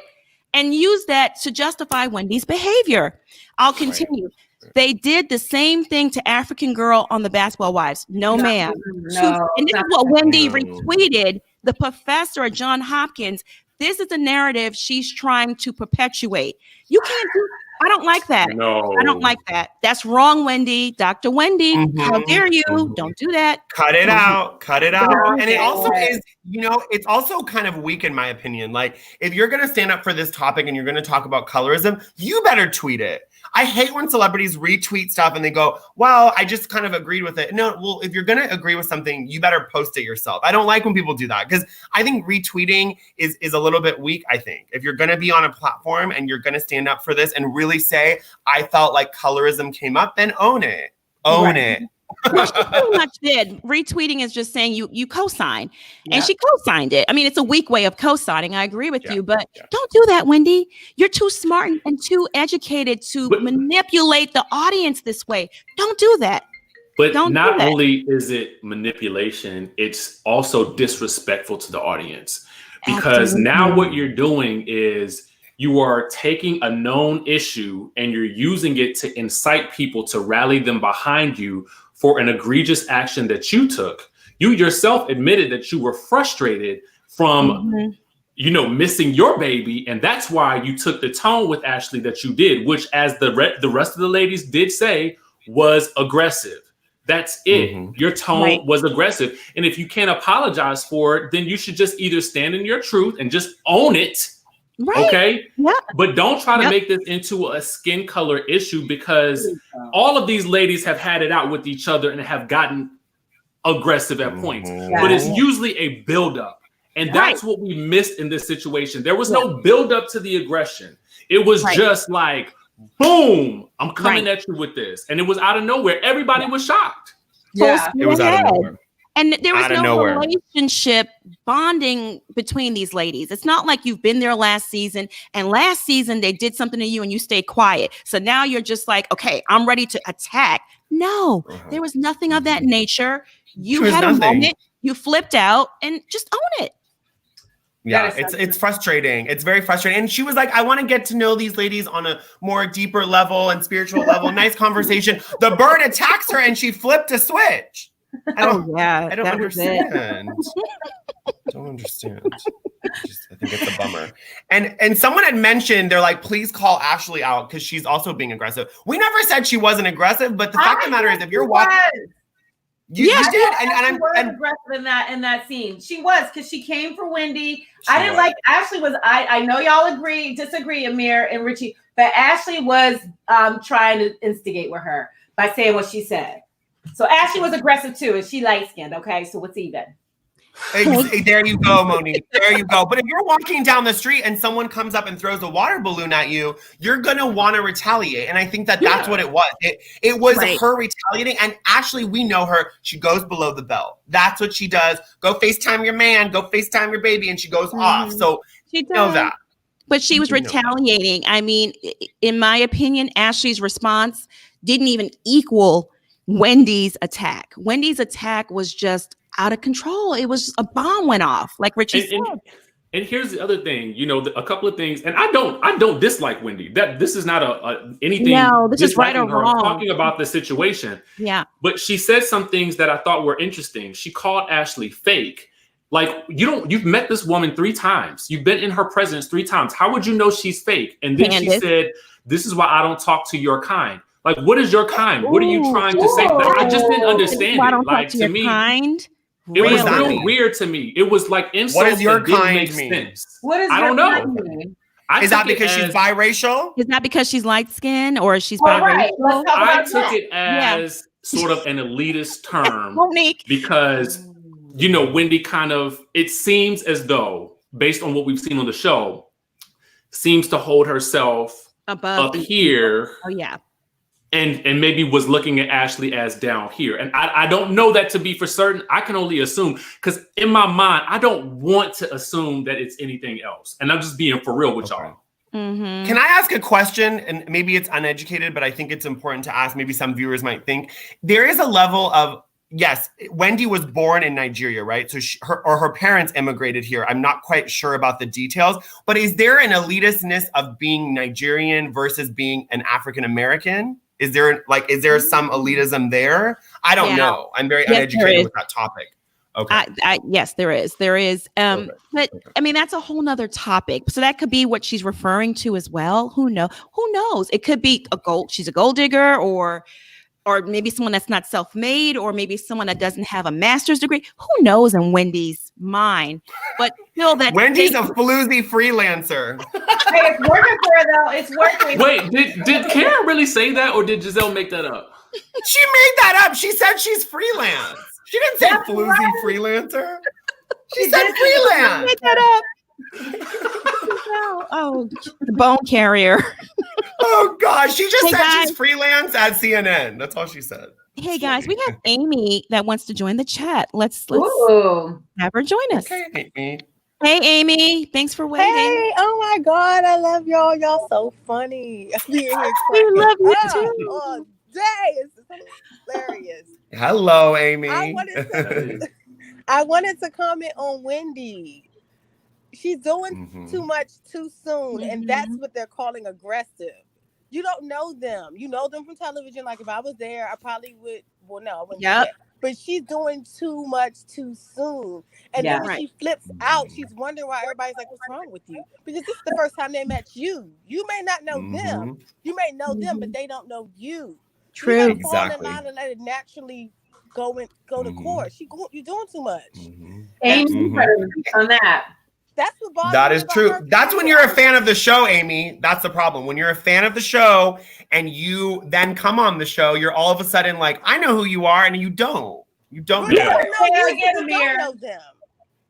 and use that to justify Wendy's behavior? I'll continue. Right. They did the same thing to African Girl on the Basketball Wives. No, ma'am. No, and this is what Wendy retweeted, the professor at Johns Hopkins. This is the narrative she's trying to perpetuate. You can't do I don't like that. No. I don't like that. That's wrong, Wendy. Dr. Wendy, how dare you? Don't do that. Cut it out. Cut it out. And it also is, it's also kind of weak in my opinion. Like, if you're going to stand up for this topic and you're going to talk about colorism, you better tweet it. I hate when celebrities retweet stuff and they go, well, I just kind of agreed with it. No, well, if you're going to agree with something, you better post it yourself. I don't like when people do that because I think retweeting is a little bit weak, I think. If you're going to be on a platform and you're going to stand up for this and really say, I felt like colorism came up, then own it. Own it. Well, she pretty much did. Retweeting is just saying you co-sign. And she co-signed it. I mean, it's a weak way of co-signing. I agree with you, but don't do that, Wendy. You're too smart and too educated to manipulate the audience this way. Don't do that. But not only is it manipulation, it's also disrespectful to the audience. Because now what you're doing is you are taking a known issue and you're using it to incite people to rally them behind you for an egregious action that you took. You yourself admitted that you were frustrated from, missing your baby. And that's why you took the tone with Ashley that you did, which, as the rest of the ladies did say, was aggressive. That's it. Your tone was aggressive. And if you can't apologize for it, then you should just either stand in your truth and just own it. Right. Okay. Yeah. But don't try to make this into a skin color issue because all of these ladies have had it out with each other and have gotten aggressive at points. But it's usually a buildup. And that's what we missed in this situation. There was no buildup to the aggression. It was just like, boom, I'm coming at you with this. And it was out of nowhere. Everybody was shocked. Yeah. It was out of nowhere. And there was no relationship bonding between these ladies. It's not like you've been there last season and last season they did something to you and you stayed quiet. So now you're just like, okay, I'm ready to attack. No, there was nothing of that nature. You had a moment, you flipped out and just own it. Yeah, it's frustrating. It's very frustrating. And she was like, I want to get to know these ladies on a more deeper level and spiritual level. Nice conversation. The bird attacks her and she flipped a switch. I don't, yeah, I don't that was it. understand. Don't understand. I think it's a bummer. And someone had mentioned, they're like, please call Ashley out because she's also being aggressive. We never said she wasn't aggressive, but the fact of the matter is, if you're watching, you did, and I'm aggressive in that scene. She was, because she came for Wendy. I didn't like Ashley was. I know y'all disagree, Amir and Richie, but Ashley was trying to instigate with her by saying what she said. So Ashley was aggressive too, and she light skinned. Okay, so what's even? There you go, Monique. There you go. But if you're walking down the street and someone comes up and throws a water balloon at you, you're gonna want to retaliate. And I think that's what it was. It was her retaliating. And Ashley, we know her. She goes below the belt. That's what she does. Go FaceTime your man. Go FaceTime your baby, and she goes off. So she knows that. But she was retaliating. I mean, in my opinion, Ashley's response didn't even equal Wendy's attack. Wendy's attack was just out of control. It was a bomb went off, like Richie said. And here's the other thing, a couple of things. And I don't dislike Wendy. That this is not anything. No, this is right or wrong. I'm talking about the situation. Yeah. But she said some things that I thought were interesting. She called Ashley fake. Like, you've met this woman 3 times. You've been in her presence 3 times. How would you know she's fake? And then Candace. She said, this is why I don't talk to your kind. Like, what is your kind? What are you trying to say? I just didn't understand it. Like, to me, kind? It was real weird to me. It was like insults. What does your kind make mean? Sense. What is I don't know. Is that because she's biracial? Is that because she's light skinned or she's biracial? Right. I took it as sort of an elitist term because, Wendy kind of, it seems as though, based on what we've seen on the show, seems to hold herself up here. Oh, yeah. And maybe was looking at Ashley as down here. And I don't know that to be for certain. I can only assume, because in my mind, I don't want to assume that it's anything else. And I'm just being for real with y'all. Mm-hmm. Can I ask a question? And maybe it's uneducated, but I think it's important to ask. Maybe some viewers might think. There is a level of, yes, Wendy was born in Nigeria, right? So her parents immigrated here. I'm not quite sure about the details, but is there an elitistness of being Nigerian versus being an African-American? Is there some elitism there? I don't know. I'm very uneducated with that topic. Okay. Yes, there is. There is. But I mean, that's a whole nother topic. So that could be what she's referring to as well. Who knows? It could be she's a gold digger, or maybe someone that's not self-made, or maybe someone that doesn't have a master's degree. Who knows in Wendy's mind? But still, that Wendy's a floozy freelancer. Hey, it's working for her though. It's working. Wait, did Karen really say that, or did Gizelle make that up? She made that up. She said she's freelance. She didn't say floozy freelancer. She said freelance. Make that up. Oh, the bone carrier. Oh gosh, she just said she's freelance at CNN. That's all she said. Hey guys, we have Amy that wants to join the chat. Let's have her join us. Okay, Amy. Hey Amy, thanks for waiting. Hey, oh my God, I love y'all. Y'all so funny. We love you too. All day, it's hilarious. Hello, Amy. I wanted to comment on Wendy. She's doing too much too soon, and that's what they're calling aggressive. You don't know them. You know them from television. Like if I was there, I probably would. Well, no, I wouldn't. Yep. But she's doing too much too soon. And then when she flips out, she's wondering why everybody's like, what's wrong with you? Because this is the first time they met you. You may not know them. You may know them, but they don't know you. True. You gotta fall in line and let it naturally go to court. You're doing too much. Amy, on that. That's what bothers That is true. That's when you're a fan of the show, Amy. That's the problem. When you're a fan of the show and you then come on the show, you're all of a sudden like, I know who you are, and you don't. You don't know them.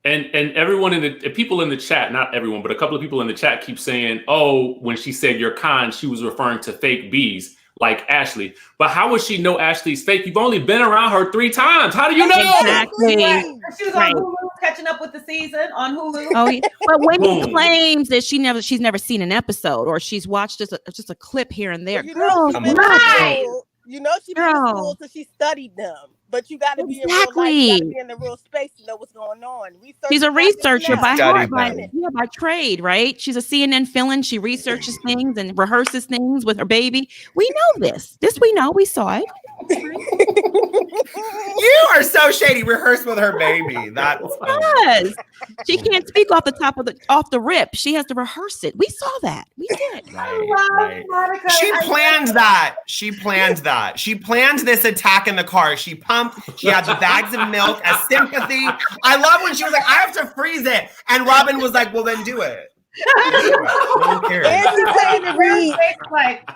And everyone people in the chat, not everyone, but a couple of people in the chat keep saying, oh, when she said you're kind, she was referring to fake bees like Ashley. But how would she know Ashley's fake? You've only been around her 3 times. How do you know? Exactly. She was on Hulu, catching up with the season on Hulu. Oh, yeah. But Wendy claims that she's never seen an episode, or she's watched just a clip here and there. You know she's been in school, so she studied them. But you got to be in real life, you got to be in the real space to know what's going on. She's a researcher by heart, by trade, right? She's a CNN fill-in. She researches things and rehearses things with her baby. We know this. This we know. We saw it. You are so shady. Rehearsed with her baby. That's Yes. She can't speak off the rip. She has to rehearse it. We saw that. We did. right. Monica. She planned that. She planned that. She planned this attack in the car. She pumped. She had the bags of milk as sympathy. I love when she was like, I have to freeze it. And Robin was like, well, then do it. No one cares. And she playing the read. Like,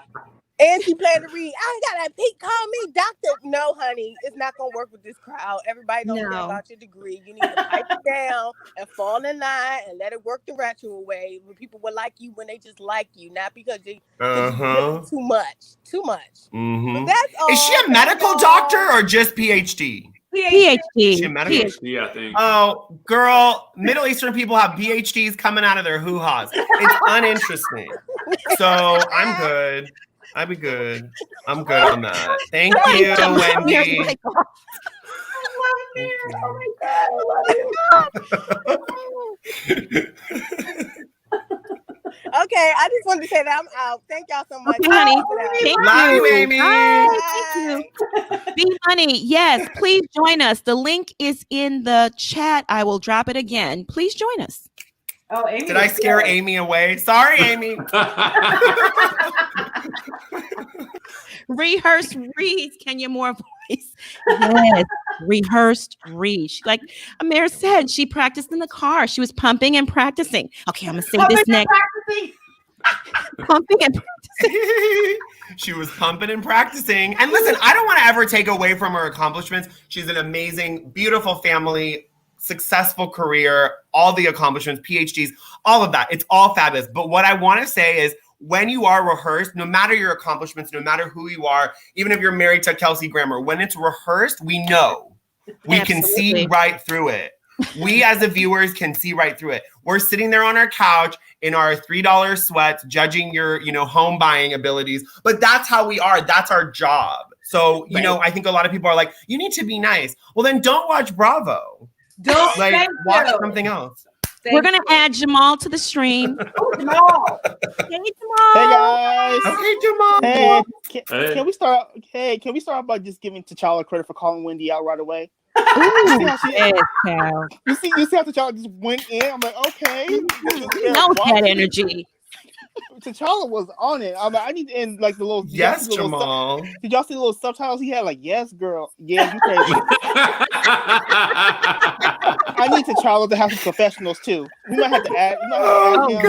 And she playing the read. I got a peak. Call me doctor. No, honey, it's not gonna work with this crowd. Everybody don't care about your degree. You need to pipe it down and fall in line and let it work the natural way. When people will like you when they just like you, not because you too much. Mm-hmm. But that's all. Is she a medical doctor or just PhD? PhD. She a medical PhD, I think. Oh, girl, Middle Eastern people have PhDs coming out of their hoo-has. It's uninteresting. So I'm good. I'd be good. I'm good on that. Thank you, Wendy. Okay, I just wanted to say that I'm out. Thank y'all so much. Okay, honey. Love you, Amy. Thank you. Be Money. Yes, please join us. The link is in the chat. I will drop it again. Please join us. Oh, Amy. Did I scare Amy away? Sorry, Amy. Rehearsed reads. Can you more voice? Yes. Rehearsed reads. Like Amir said, she practiced in the car. She was pumping and practicing. Okay, I'm gonna say this next. Pumping and practicing. She was pumping and practicing. And listen, I don't want to ever take away from her accomplishments. She's an amazing, beautiful family, successful career, all the accomplishments, PhDs, all of that. It's all fabulous. But what I want to say is when you are rehearsed, no matter your accomplishments, no matter who you are, even if you're married to Kelsey Grammer, when it's rehearsed, we know. We can see right through it. We as the viewers can see right through it. We're sitting there on our couch in our $3 sweats, judging your, home buying abilities. But that's how we are. That's our job. So, I think a lot of people are like, you need to be nice. Well, then don't watch Bravo. Don't watch something else. We're gonna add Jamal to the stream. Jamal. Hey, Jamal. Hey guys. Okay, Jamal. Hey, can we start? Hey, can we start by just giving T'Challa credit for calling Wendy out right away? Ooh, yes, you see how T'Challa just went in. I'm like, okay. No that energy. T'Challa was on it. I'm like, I need to end like the little. Yes, Jamal. Did y'all see the little subtitles he had? Like, yes, girl. Yeah, you crazy. I need T'Challa to have some professionals too. We might have to add. Him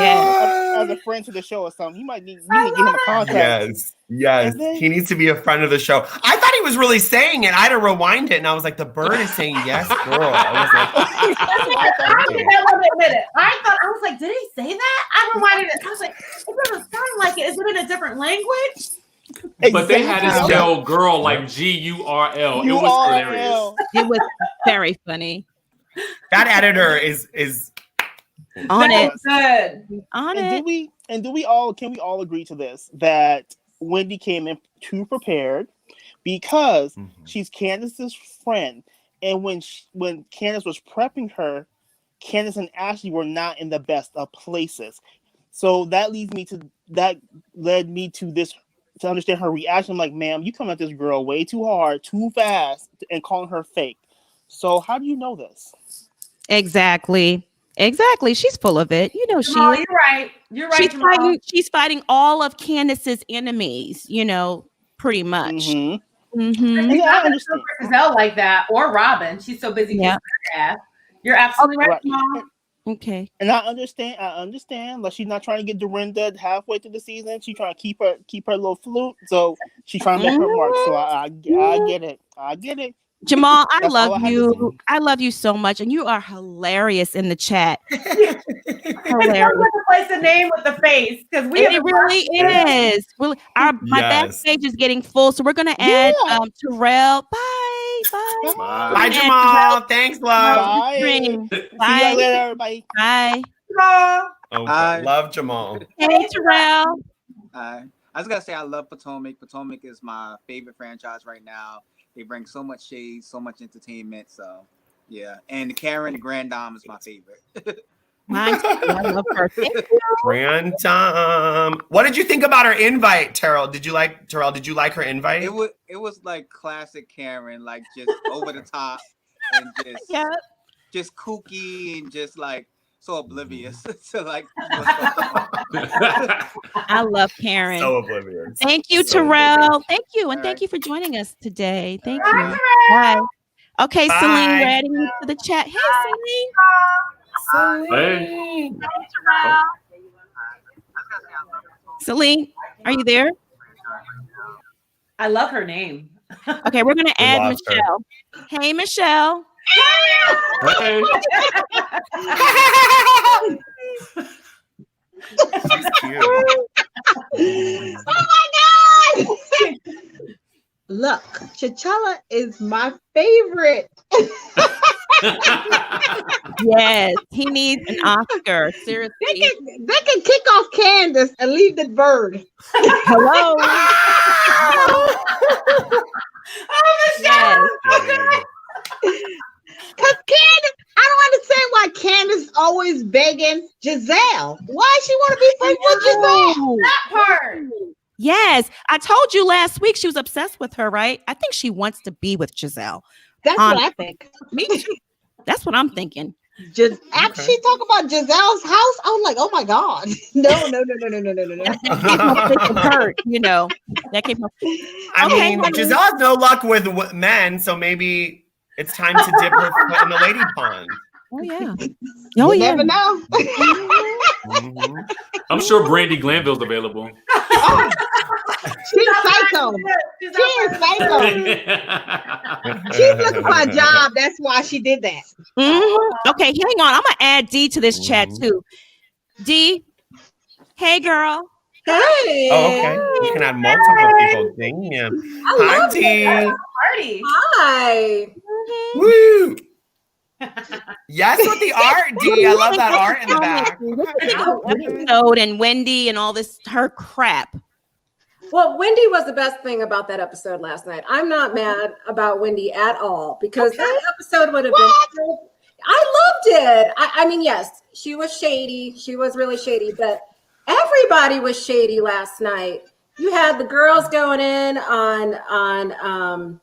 as a friend to the show or something. You might need to give him a contract. Yes. He needs to be a friend of the show. I thought he was really saying it. I had to rewind it, and I was like, the bird is saying yes, girl. I was like, I was like, did he say that? I rewinded it. I was like, it doesn't sound like it. Is it in a different language? But they had to spell girl like Gurl. It was hilarious. It was very funny. That editor is on it. Good. On and it. Can we all agree to this, that Wendy came in too prepared because she's Candace's friend, and when Candace was prepping her, Candace and Ashley were not in the best of places. So that led me to this, to understand her reaction. I'm like, ma'am, you come at this girl way too hard, too fast, and calling her fake. So how do you know this? Exactly. She's full of it. Jamal, she is. You're right. She's fighting all of Candace's enemies, pretty much. Mm-hmm. And I understand Gizelle like that, or Robin. She's so busy kissing her ass. You're absolutely right, Jamal. Okay. And I understand. Like, she's not trying to get Dorinda halfway through the season. She's trying to keep her little flute. So she's trying to make her mark. So I get it. Jamal, I love you. I love you so much, and you are hilarious in the chat. Hilarious. To place a name with the face, because it really is. Really, my backstage is getting full, so we're gonna add Terrell. Bye, Jamal. Thanks, love. Bye. Bye. See you later, everybody. Bye. Love Jamal. Hey, Terrell. I was gonna say I love Potomac. Potomac is my favorite franchise right now. They bring so much shade, so much entertainment. So, yeah. And Karen, the Grand Dame, is my favorite. Mine too. I love her. Thank you. Random. What did you think about her invite, Terrell? Did you like her invite? It was like classic Karen, like just over the top and just kooky and just like so oblivious to like. I love Karen. So oblivious. Thank you, So Terrell. oblivious. Thank you, and All thank right. you for joining us today. Thank All you. right. Bye. Okay, Bye. Celine, we're adding you to the chat. Hey, Celine. Hey. Celine, are you there? I love her name. Okay, we're gonna add lost her. Michelle. Hey, Michelle. Hey. She's cute. Oh my God! Look, T'Challa is my favorite. Yes, he needs an Oscar. Seriously. They can kick off Candace and leave the bird. Hello. Yes. Because Candace, I don't understand why Candace always begging Gizelle. Why she want to be friends with Gizelle? That part. Yes, I told you last week she was obsessed with her, right? I think she wants to be with Gizelle. That's what I think. Me too. That's what I'm thinking. Just after she talked about Giselle's house, I was like, oh my God. No. That came from Flippin' Hurt, you know. That came from. I Okay, mean, honey. Gizelle has no luck with men, so maybe it's time to dip her foot in the lady pond. Oh yeah. Oh You yeah. never know. Mhm. I'm sure Brandy Glanville's available. She's psycho. She is psycho. She's looking for a job. That's why she did that. Okay, hang on. I'm gonna add D to this chat too. D, hey girl. Hey. Oh, okay. You can add multiple people. Damn. Hi, T. Party. Hi. Woo. Yes, with the art, D. I love that art in the back. Episode and Wendy and all this her crap. Well, Wendy was the best thing about that episode last night. I'm not mad about Wendy at all because that episode would have been. I loved it. I mean, yes, she was shady. She was really shady, but everybody was shady last night. You had the girls going in on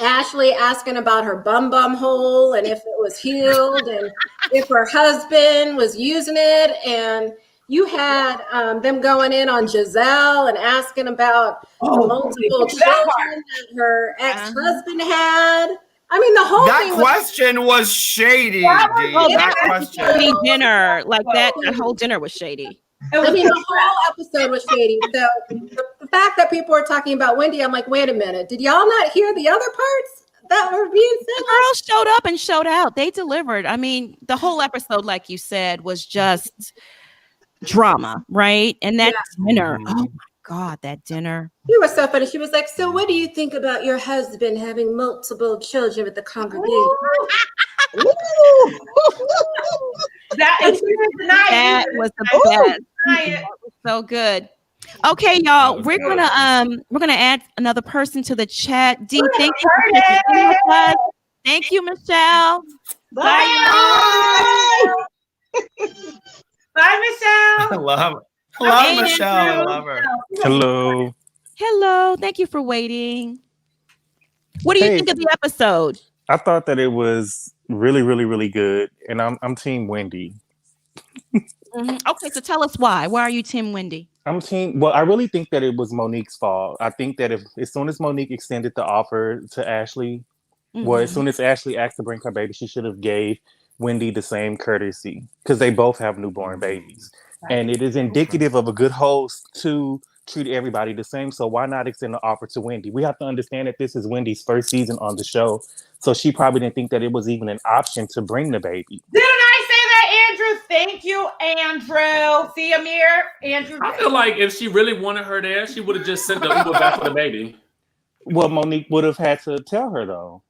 Ashley asking about her bum hole and if it was healed and if her husband was using it, and you had them going in on Gizelle and asking about the multiple children that her ex-husband had. I mean, the whole That thing question was shady, D. That question. shady dinner, like that whole dinner was shady. I mean, the whole episode was shady. So the fact that people are talking about Wendy, I'm like, wait a minute. Did y'all not hear the other parts that were being said? The girls showed up and showed out. They delivered. I mean, the whole episode, like you said, was just drama, right? And that dinner. Oh my God, that dinner. She was so funny. She was like, so what do you think about your husband having multiple children with the congregation? That was the best. That was so good. Okay, y'all, we're gonna add another person to the chat. D, thank you for being with us. Thank you, Michelle. Bye, Michelle. I love Hey, Michelle. I Andrew. love her. Hello. Hello. Thank you for waiting. What do you Hey. think of the episode? I thought that it was really, really, really good, and I'm Team Wendy. Okay, so tell us why. Why are you Team Wendy? Well, I really think that it was Monique's fault. I think that as soon as Monique extended the offer to Ashley, well, as soon as Ashley asked to bring her baby, she should have gave Wendy the same courtesy because they both have newborn babies. And it is indicative of a good host to treat everybody the same. So why not extend the offer to Wendy? We have to understand that this is Wendy's first season on the show. So she probably didn't think that it was even an option to bring the baby. Didn't I say that, Andrew? Thank you, Andrew. See, Amir? Andrew. I feel like if she really wanted her there, she would have just sent the Uber back for the baby. Well, Monique would have had to tell her though.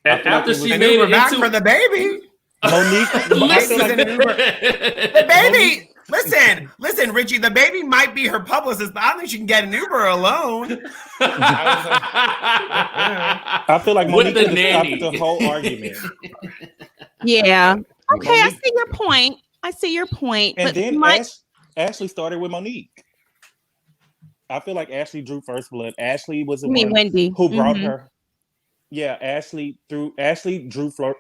And after she An made Uber it back into for the baby. Monique, I feel like The baby. Listen, Richie. The baby might be her publicist, but I don't think she can get an Uber alone. I feel like With Monique the could have nanny. stopped the whole argument. Yeah. Okay, I see your point. I see your point. And but then Ashley started with Monique. I feel like Ashley drew first blood. Ashley was the one Wendy who brought her. Yeah, Ashley drew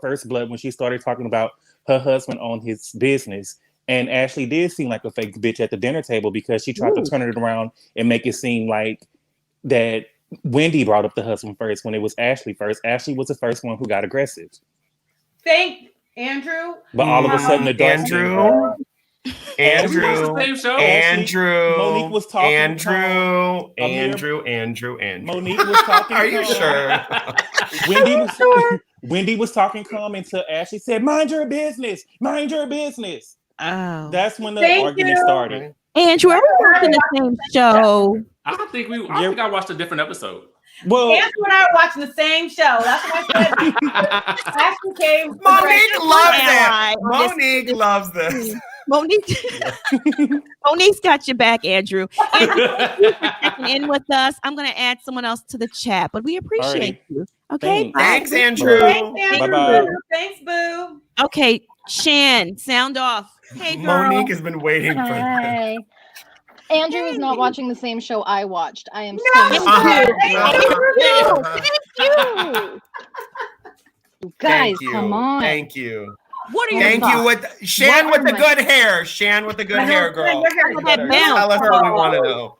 first blood when she started talking about her husband on his business. And Ashley did seem like a fake bitch at the dinner table because she tried to turn it around and make it seem like that Wendy brought up the husband first when it was Ashley first. Ashley was the first one who got aggressive. Thank Andrew. But all of a sudden, the dark Andrew. Monique was talking. Andrew. Monique was talking. Are you sure? Wendy was talking calm until Ashley said, "Mind your business. Mind your business." Oh, that's when the argument started. Andrew, are we watching the same show? I think I watched a different episode. Well, Andrew and I were watching the same show. That's what I said. Ashley came. Monique loves this. Monique's got your back, Andrew. And thank you for checking in with us. I'm going to add someone else to the chat, but we appreciate you. Okay. Thanks, Andrew. Bye-bye. Thanks, Boo. Okay, Shan, sound off. Hey, girl. Monique has been waiting for this. Andrew is not watching the same show I watched. I am Guys, come on. Thank you. What are your Thank thoughts? you with Shan with the good hair. Shan with the good hair, girl. Tell us what we want to know.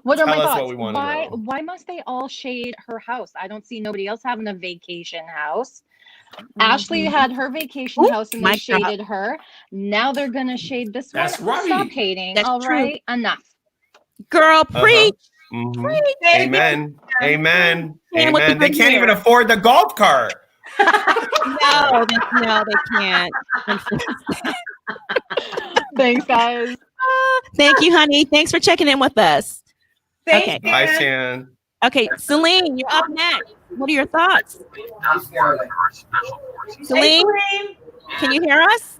What are my Tell us thoughts? what we want to know. Why must they all shade her house? I don't see nobody else having a vacation house. Ashley had her vacation house and they shaded her. Now they're gonna shade this one. That's right. Stop hating. That's all true. right, enough. Girl, preach. Amen. Amen. And with Amen. the They good can't hair. even afford the golf cart. No, they can't. Thanks, guys. Thank you, honey. Thanks for checking in with us. Okay. Bye, Shan. Okay, Celine, you're up next. What are your thoughts? Celine, can you hear us?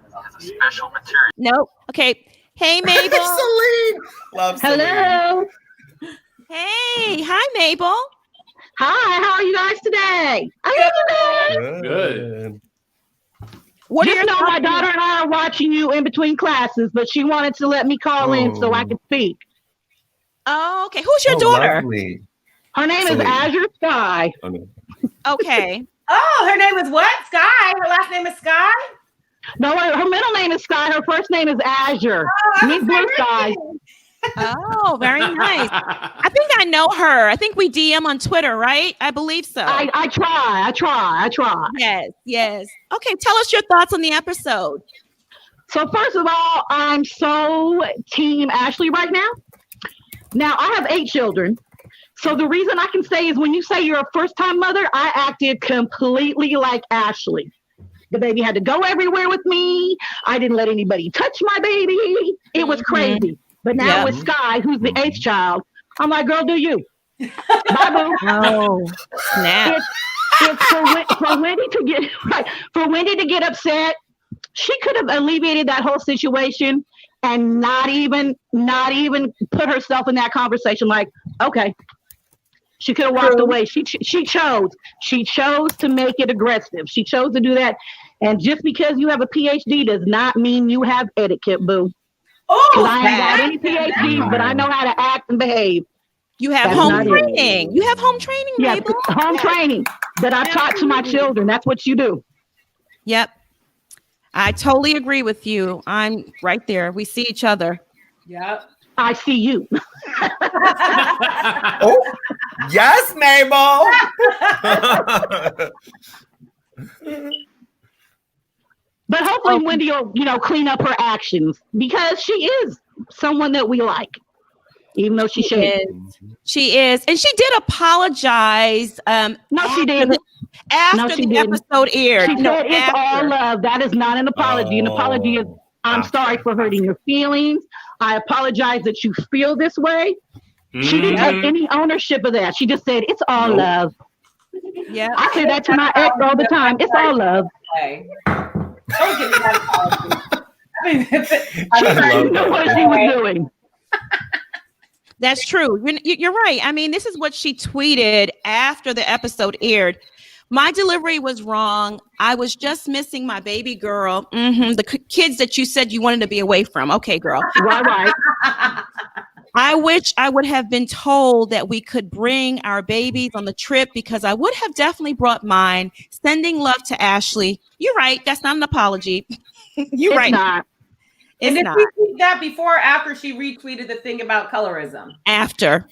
Nope. Okay. Hey, Mabel. Celine. Love Celine. Hello. Hey. Hi, Mabel. Hi, how are you guys today? Good. What Just know my daughter and I are watching you in between classes, but she wanted to let me call in so I could speak. Oh, okay. Who's your daughter? Lovely. Her name is Azure Sky. Okay. Oh, her name is what? Sky. Her last name is Sky. No, her middle name is Sky. Her first name is Azure. Meet Blue Sky. Oh, very nice. I think I know her. I think we DM on Twitter, right? I believe so. I try. Yes. Okay, tell us your thoughts on the episode. So first of all, I'm so team Ashley right now. Now, I have 8 children. So the reason I can say is when you say you're a first-time mother, I acted completely like Ashley. The baby had to go everywhere with me. I didn't let anybody touch my baby. It was crazy. But now with Sky, who's the 8th child, I'm like, girl, do you. Bye, boo. Oh, snap. It's for Wendy to get upset. She could have alleviated that whole situation and not even put herself in that conversation. Like, okay, she could have walked away. She chose to make it aggressive. She chose to do that. And just because you have a PhD does not mean you have etiquette, boo. Because I ain't got any PhDs, but I know how to act and behave. You have home training. You have home training, Mabel. Home training that I taught to my children. That's what you do. Yep. I totally agree with you. I'm right there. We see each other. Yep. I see you. Oh, yes, Mabel. But hopefully Wendy will, clean up her actions because she is someone that we like, even though she shouldn't. She is. And she did apologize. No, she didn't. After the episode aired. She said it's all love. That is not an apology. An apology is, I'm sorry for hurting your feelings. I apologize that you feel this way. She didn't take any ownership of that. She just said, it's all love. Yeah. I say that to my ex all the time. It's all love. Don't give me that apology. She didn't know what she was doing. That's true. You're right. I mean, this is what she tweeted after the episode aired. My delivery was wrong. I was just missing my baby girl. The kids that you said you wanted to be away from. Okay, girl. Right. I wish I would have been told that we could bring our babies on the trip because I would have definitely brought mine. Sending love to Ashley. You're right. That's not an apology. You're right. Not. It's and not. did you tweet that before or after she retweeted the thing about colorism? After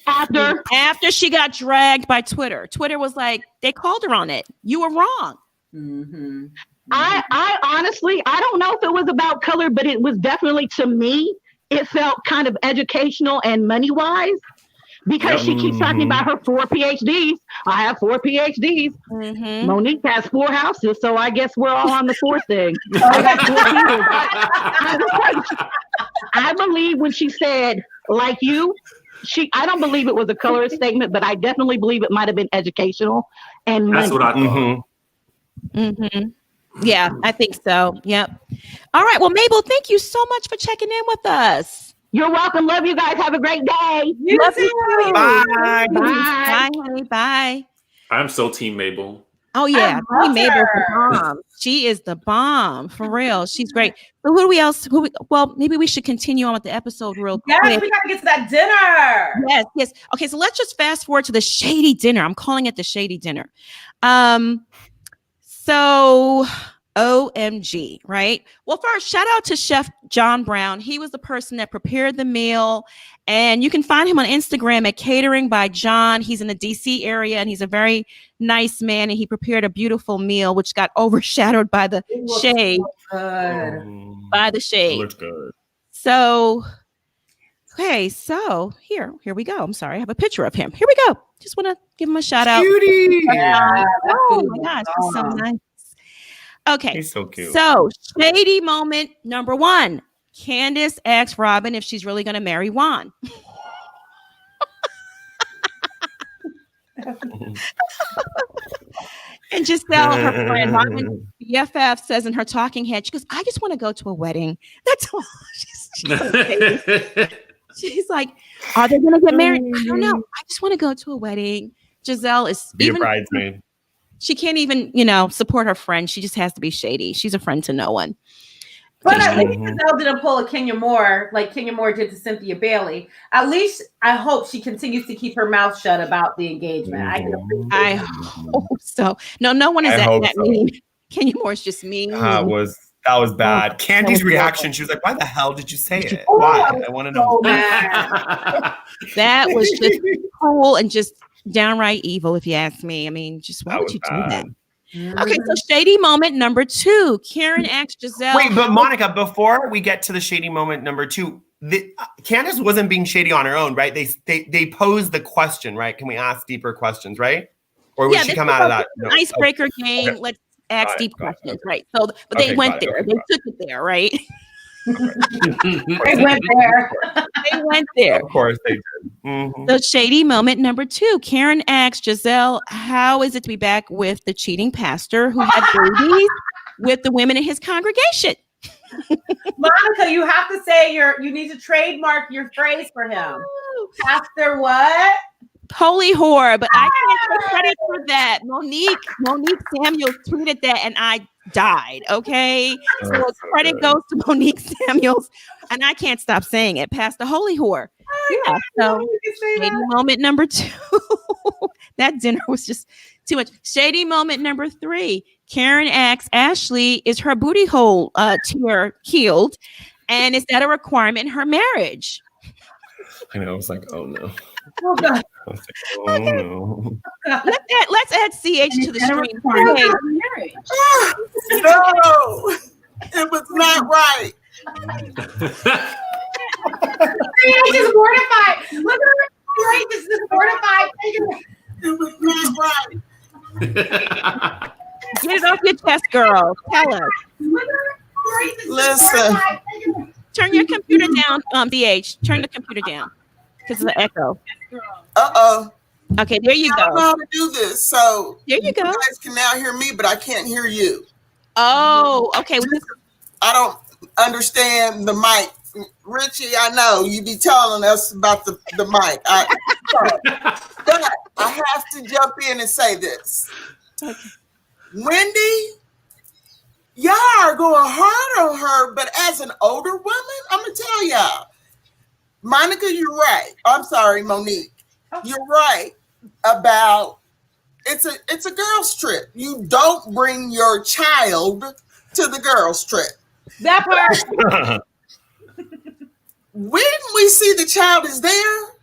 she got dragged by Twitter. Twitter was like, they called her on it. You were wrong. Mm-hmm. I honestly, I don't know if it was about color, but it was definitely, to me, it felt kind of educational and money wise because she keeps talking about her 4 PhDs. I have 4 PhDs. Monique has 4 houses, so I guess we're all on the 4th thing. I believe when she said, like you, I don't believe it was a colorist statement, but I definitely believe it might have been educational and money. That's what I thought. Yeah, I think so. Yep. All right. Well, Mabel, thank you so much for checking in with us. You're welcome. Love you guys. Have a great day. Love you too. Bye. Bye, honey. Bye. I'm so team Mabel. Oh yeah, Mabel's the bomb. She is the bomb for real. She's great. So well, maybe we should continue on with the episode real quick. Yes, we gotta get to that dinner. Yes. Okay, so let's just fast forward to the shady dinner. I'm calling it the shady dinner. So OMG, right? Well, first, shout out to Chef John Brown. He was the person that prepared the meal. And you can find him on Instagram at Catering by John. He's in the DC area and he's a very nice man. And he prepared a beautiful meal, which got overshadowed by the shade. By the shade. Looks good. So, okay, so here we go. I'm sorry, I have a picture of him. Here we go. Just want to give him a shout out. Cutie. Oh my gosh, he's so nice. Okay, He's so cute. So shady moment number 1. Candace asks Robin if she's really going to marry Juan. And Gizelle, her friend, Robin BFF, says in her talking head, she goes, I just want to go to a wedding. That's all. She's like, are they going to get married? I don't know. I just want to go to a wedding. Giselle is Be a bridesmaid. She can't even, support her friend. She just has to be shady. She's a friend to no one. But at least Giselle didn't pull a Kenya Moore like Kenya Moore did to Cynthia Bailey. At least I hope she continues to keep her mouth shut about the engagement. I hope so. No one is that mean. Kenya Moore's just mean. That was bad. Candy's reaction, she was like, why the hell did you say it? Why? I want to know. That was just cruel and just downright evil, if you ask me. I mean, just why would you do that? Okay, so shady moment number 2. Karen asks Gizelle. Wait, but Monica, before we get to the shady moment number 2, Candace wasn't being shady on her own, right? They posed the question, right? Can we ask deeper questions, right? Or would she come out of that? No. Icebreaker game. Okay. Let's ask deep questions, right? So, but they went there. They took it there, right? They went there. They went there. Of course they did. Mm-hmm. The shady moment number 2. Karen asks Gizelle, how is it to be back with the cheating pastor who had babies with the women in his congregation? Monica, you have to say you need to trademark your phrase for him. Pastor what? Holy whore, but I can't take credit for that. Monique Samuels tweeted that and I died. Okay. So credit goes to Monique Samuels, and I can't stop saying it. Pastor Holy whore. Yeah. So shady moment number 2. That dinner was just too much. Shady moment number 3. Karen asks Ashley, is her booty hole tear healed? And is that a requirement in her marriage? I know. I was like, oh no. Oh God. Oh no. Let's add CH to the screen. No, it was not right. CH is mortified. Look at her. This is mortified. It was not right. Get it off your chest, girl. Tell us. Listen. Turn your computer down, DH. Turn the computer down because of the echo. Uh-oh. Okay, there you go. I don't know how to do this, so there you go. You guys can now hear me, but I can't hear you. Oh, okay. I don't understand the mic. Richie, I know you be telling us about the mic. But I have to jump in and say this. Wendy, y'all are going hard on her, but as an older woman, I'm gonna tell y'all, Monica, you're right. I'm sorry, Monique. You're right about it's a girls' trip. You don't bring your child to the girls' trip. That part. When we see the child is there,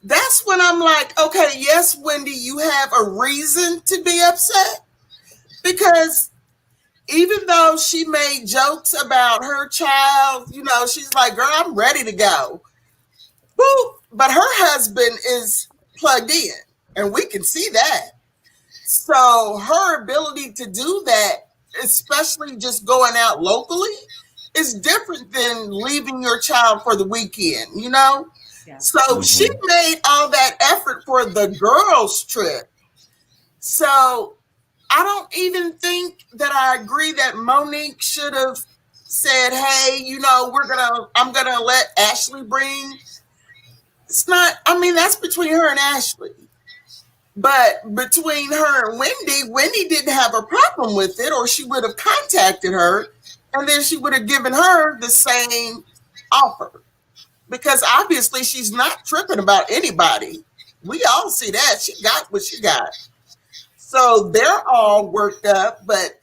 that's when I'm like, okay, yes, Wendy, you have a reason to be upset. Because even though she made jokes about her child, you know, she's like, girl, I'm ready to go. Woo! But her husband is plugged in, and we can see that. So her ability to do that, especially just going out locally, is different than leaving your child for the weekend, you know? Yeah. So she made all that effort for the girls' trip. So I don't even think that I agree that Monique should have said, hey, you know, I'm gonna let Ashley bring. It's not, I mean, that's between her and Ashley. But between her and Wendy didn't have a problem with it, or she would have contacted her, and then she would have given her the same offer. Because obviously she's not tripping about anybody. We all see that. She got what she got. So they're all worked up, but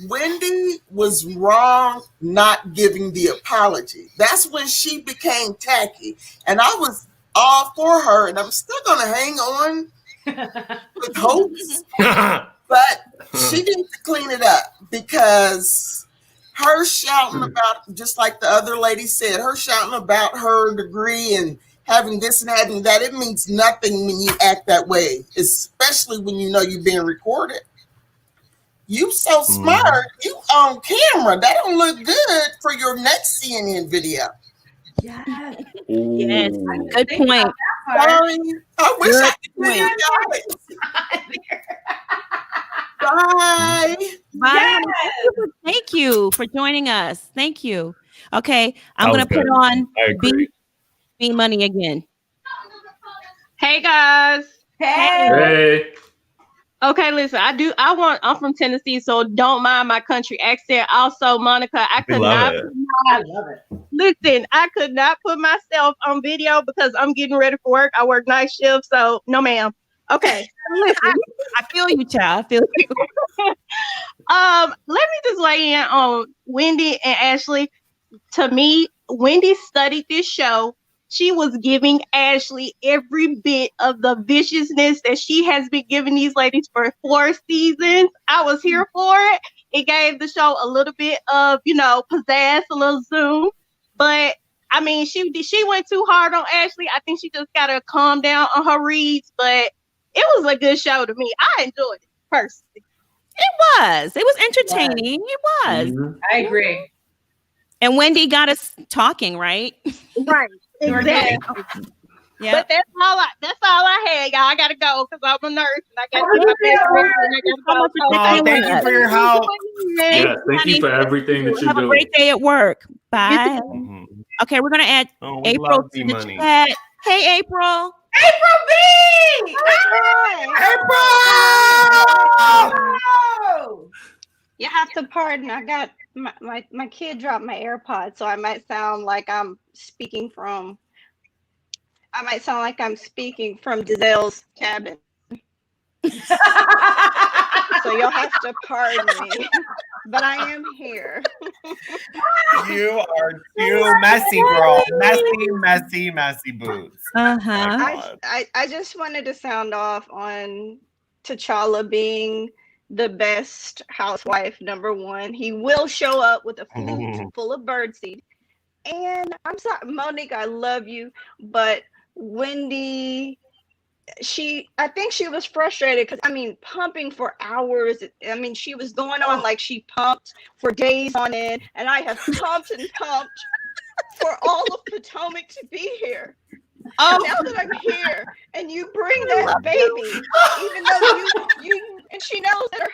Wendy was wrong not giving the apology. That's when she became tacky. And I was all for her, and I'm still going to hang on with hopes. But she needs to clean it up, because her shouting about, just like the other lady said, her shouting about her degree and having this and having that, it means nothing when you act that way, especially when you know you're being recorded. You so smart, you on camera. That don't look good for your next CNN video. Yes. Yes. Good point. Sorry. I wish I could hear you. Bye. Bye. Thank you for joining us. Thank you. Okay, I'm going to put on B Money again. Hey guys. Hey. Okay, listen, I'm from Tennessee, so don't mind my country accent. Also, Monica, I love it. Listen, I could not put myself on video because I'm getting ready for work. I work night shift, so no ma'am. Okay. Listen. I feel you, child. I feel you. Let me just weigh in on Wendy and Ashley. To me, Wendy studied this show. She was giving Ashley every bit of the viciousness that she has been giving these ladies for 4 seasons. I was here for it. It gave the show a little bit of, pizzazz, a little zoom. But I mean, she went too hard on Ashley. I think she just got to calm down on her reads. But it was a good show to me. I enjoyed it personally. It was entertaining. It was. Mm-hmm. I agree. And Wendy got us talking, right? Right. Exactly. Yeah. But that's all I had, y'all. I gotta go because I'm a nurse and I gotta do my best. Thank you for your help. Yeah, thank you for everything that you do. Have a great day at work. Bye. Okay, we're gonna add April to the chat. Hey, April. April B! April! You have to pardon. I got my kid dropped my AirPods, so I might sound like I'm speaking from Gizelle's cabin. So you'll have to pardon me, but I am here. You are too messy, girl. Messy boots. I just wanted to sound off on T'Challa being the best housewife, #1. He will show up with a flute full of birdseed. And I'm sorry, Monique, I love you, but Wendy, I think she was frustrated because, pumping for hours. She was going on like she pumped for days on end, and I have pumped and pumped for all of Potomac to be here. Now that I'm here, and you bring that baby, even though you and she knows that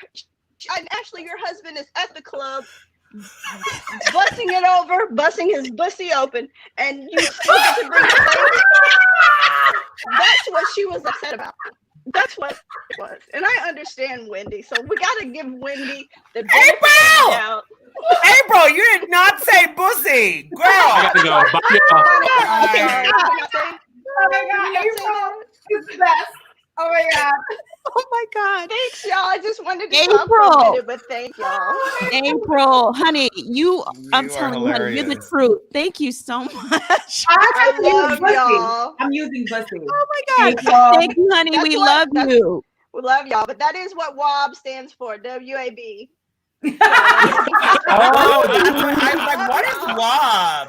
Ashley, your husband is at the club, busting his bussy open, and you still get to bring the baby. That's what she was upset about. That's what it was. And I understand Wendy. So we got to give Wendy the benefit of the doubt. April, you did not say pussy, girl. I gotta go. Bye, y'all. Oh my God, April is the best. Oh my God. Oh my God. Thanks, y'all. I just wanted to talk for a minute, but thank y'all. April, honey, I'm You are telling you, honey, you're the hilarious. truth. Thank you so much. I love y'all. I'm using pussy. Oh my God. April. Thank you, honey. That's We what- love that's- you. We love y'all, but that is what WAB stands for, W-A-B. Oh, that's what, I was like, what is wob?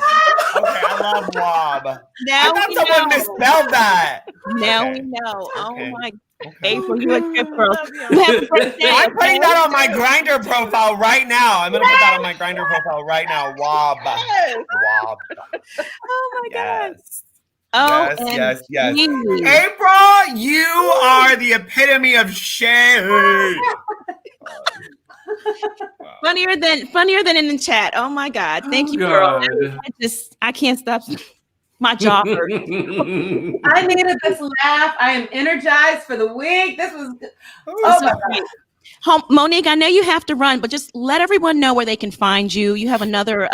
Okay, I love wob. Now I thought we someone know. misspelled that. Now Okay. we know. Oh Okay. my Okay. April, you're a good girl. You have a great day. I'm putting okay? that on my Grinder profile right now. I'm gonna put that on my Grinder profile right now. Wob. Yes. Wob. Oh my God. Yes. Oh, Yes, yes. April, April, you are the epitome of shade. funnier than in the chat. Oh my God. Thank you, girl. I can't stop my jaw hurts. I needed this laugh. I am energized for the week. This was Monique, I know you have to run, but just let everyone know where they can find you. You have another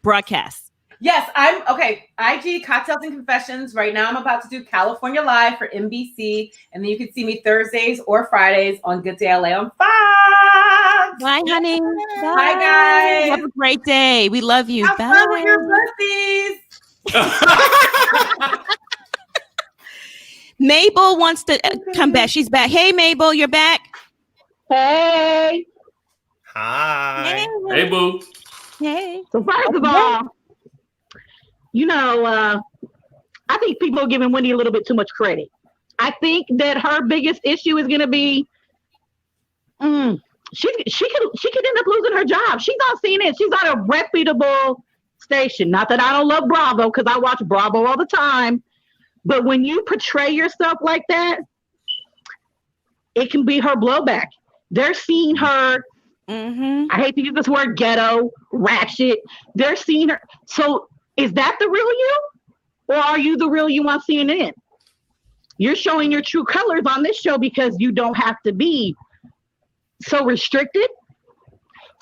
broadcast. Yes, I'm okay. IG Cocktails and Confessions. Right now, I'm about to do California Live for NBC, and then you can see me Thursdays or Fridays on Good Day LA on Fox. Bye, honey. Bye. Bye, guys. Have a great day. We love you. Have Bye. fun with your pussies. Mabel wants to come back. She's back. Hey, Mabel, you're back. Hey. Hi. Hey, boo. Hey. So first of all, I think people are giving Wendy a little bit too much credit. I think that her biggest issue is going to be she could end up losing her job. She's on CNN. She's on a reputable station. Not that I don't love Bravo, because I watch Bravo all the time. But when you portray yourself like that, it can be her blowback. They're seeing her. I hate to use this word, ghetto, ratchet. They're seeing her. So is that the real you? Or are you the real you on CNN? You're showing your true colors on this show because you don't have to be so restricted.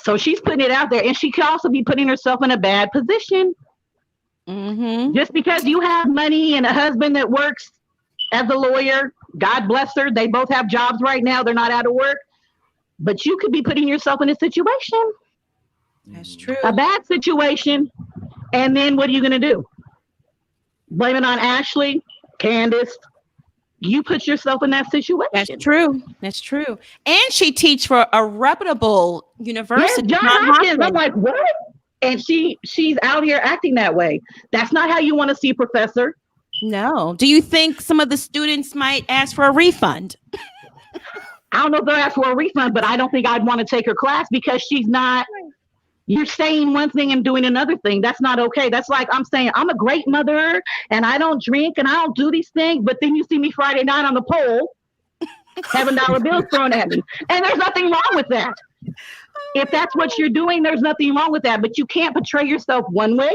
So she's putting it out there, and she could also be putting herself in a bad position. Just because you have money and a husband that works as a lawyer, God bless her. They both have jobs right now. They're not out of work. But you could be putting yourself in a situation. That's true. A bad situation. And then what are you going to do? Blame it on Ashley, Candace. You put yourself in that situation. That's true. That's true. And she teach for a reputable university. Yes, John Hopkins. I'm like, what? And she's out here acting that way. That's not how you want to see a professor. No. Do you think some of the students might ask for a refund? I don't know if they'll ask for a refund, but I don't think I'd want to take her class because she's not. You're saying one thing and doing another thing. That's not okay. That's like I'm saying I'm a great mother and I don't drink and I don't do these things, but then you see me Friday night on the pole having $1 bills thrown at me. And there's nothing wrong with that. If that's what you're doing, there's nothing wrong with that. But you can't portray yourself one way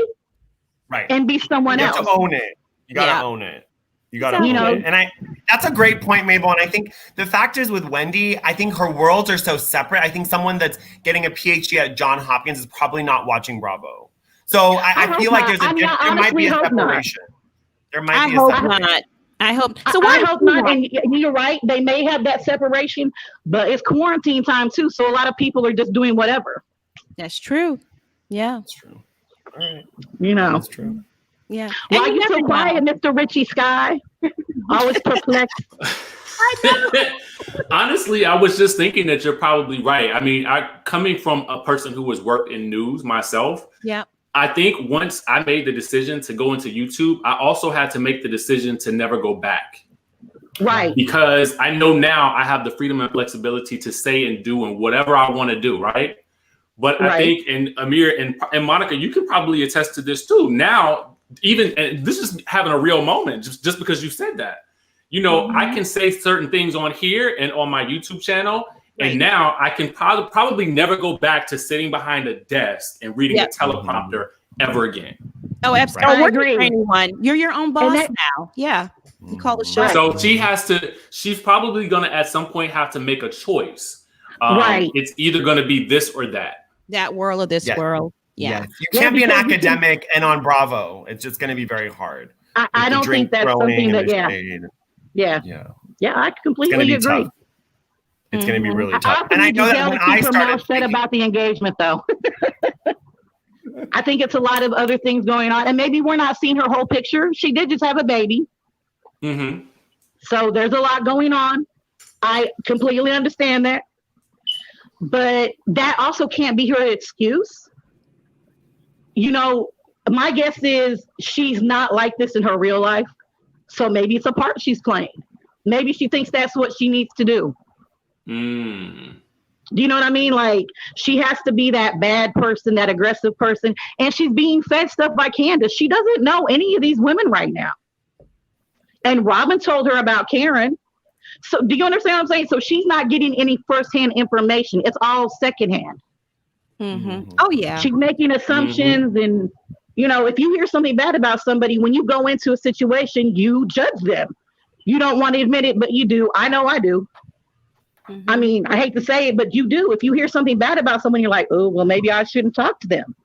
and be someone else. You have to own it. You gotta own it. You gotta own it. And that's a great point, Mabel. And I think the fact is with Wendy, I think her worlds are so separate. I think someone that's getting a PhD at Johns Hopkins is probably not watching Bravo. So I feel like there might be a separation. There might be a separation. I hope. So I hope not. And you're right. They may have that separation, but it's quarantine time too. So a lot of people are just doing whatever. That's true. Yeah. That's true. All right. That's true. Yeah. Why are you so quiet, Mr. Richie Sky? Always perplexed. Honestly, I was just thinking that you're probably right. I mean, coming from a person who has worked in news myself. Yeah. I think once I made the decision to go into YouTube, I also had to make the decision to never go back. Right. Because I know now I have the freedom and flexibility to say and do and whatever I want to do, right? But I think, and Amir and Monica, you can probably attest to this too. Now, and this is having a real moment just because you said that. You know, I can say certain things on here and on my YouTube channel. And now I can probably never go back to sitting behind a desk and reading a teleprompter ever again. Oh, absolutely. I agree. Anyone. You're your own boss now. Yeah. You call the shot. So she's probably going to at some point have to make a choice. Right. It's either going to be this or that. That world or this world. Yeah. You can't be an academic and on Bravo. It's just going to be very hard. I don't think that's something that, Yeah, I completely agree. Tough. It's going to be really I tough. And I know that when I started said about the engagement, though. I think it's a lot of other things going on, and maybe we're not seeing her whole picture. She did just have a baby, so there's a lot going on. I completely understand that, but that also can't be her excuse. You know, my guess is she's not like this in her real life, so maybe it's a part she's playing. Maybe she thinks that's what she needs to do. Do you know what I mean? Like, she has to be that bad person, that aggressive person, and she's being fed stuff by Candace. She doesn't know any of these women right now. And Robin told her about Karen. So do you understand what I'm saying? So she's not getting any firsthand information. It's all secondhand. Oh, yeah. She's making assumptions. And, you know, if you hear something bad about somebody, when you go into a situation, you judge them. You don't want to admit it, but you do. I know I do. I mean, I hate to say it, but you do. If you hear something bad about someone, you're like, oh, well, maybe I shouldn't talk to them.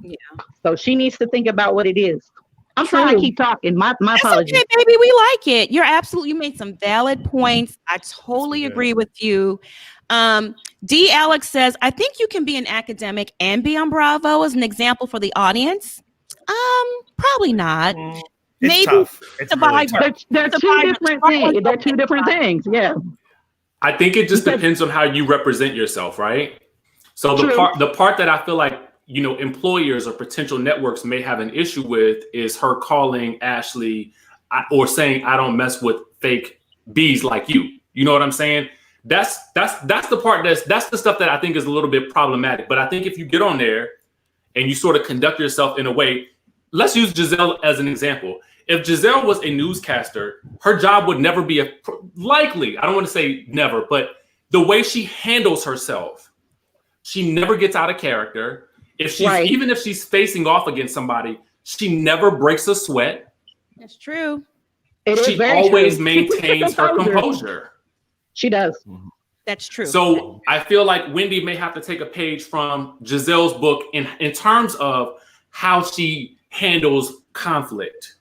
Yeah. So she needs to think about what it is. I'm sorry I keep talking. My apologies. Okay, baby, we like it. You made some valid points. I totally agree with you. D. Alex says, I think you can be an academic and be on Bravo as an example for the audience. Probably not. Maybe tough. It's really tough. They're two different things. They're two different things. Yeah. I think it just depends on how you represent yourself, right? So the part that I feel like, you know, employers or potential networks may have an issue with is her calling Ashley or saying, I don't mess with fake bees like you. You know what I'm saying? That's the part that's the stuff that I think is a little bit problematic. But I think if you get on there and you sort of conduct yourself in a way, let's use Gizelle as an example. If Gizelle was a newscaster, her job would never be likely. I don't want to say never, but the way she handles herself, she never gets out of character. Even if she's facing off against somebody, she never breaks a sweat. That's true. She always maintains her composure. She does. That's true. So I feel like Wendy may have to take a page from Giselle's book in terms of how she handles conflict.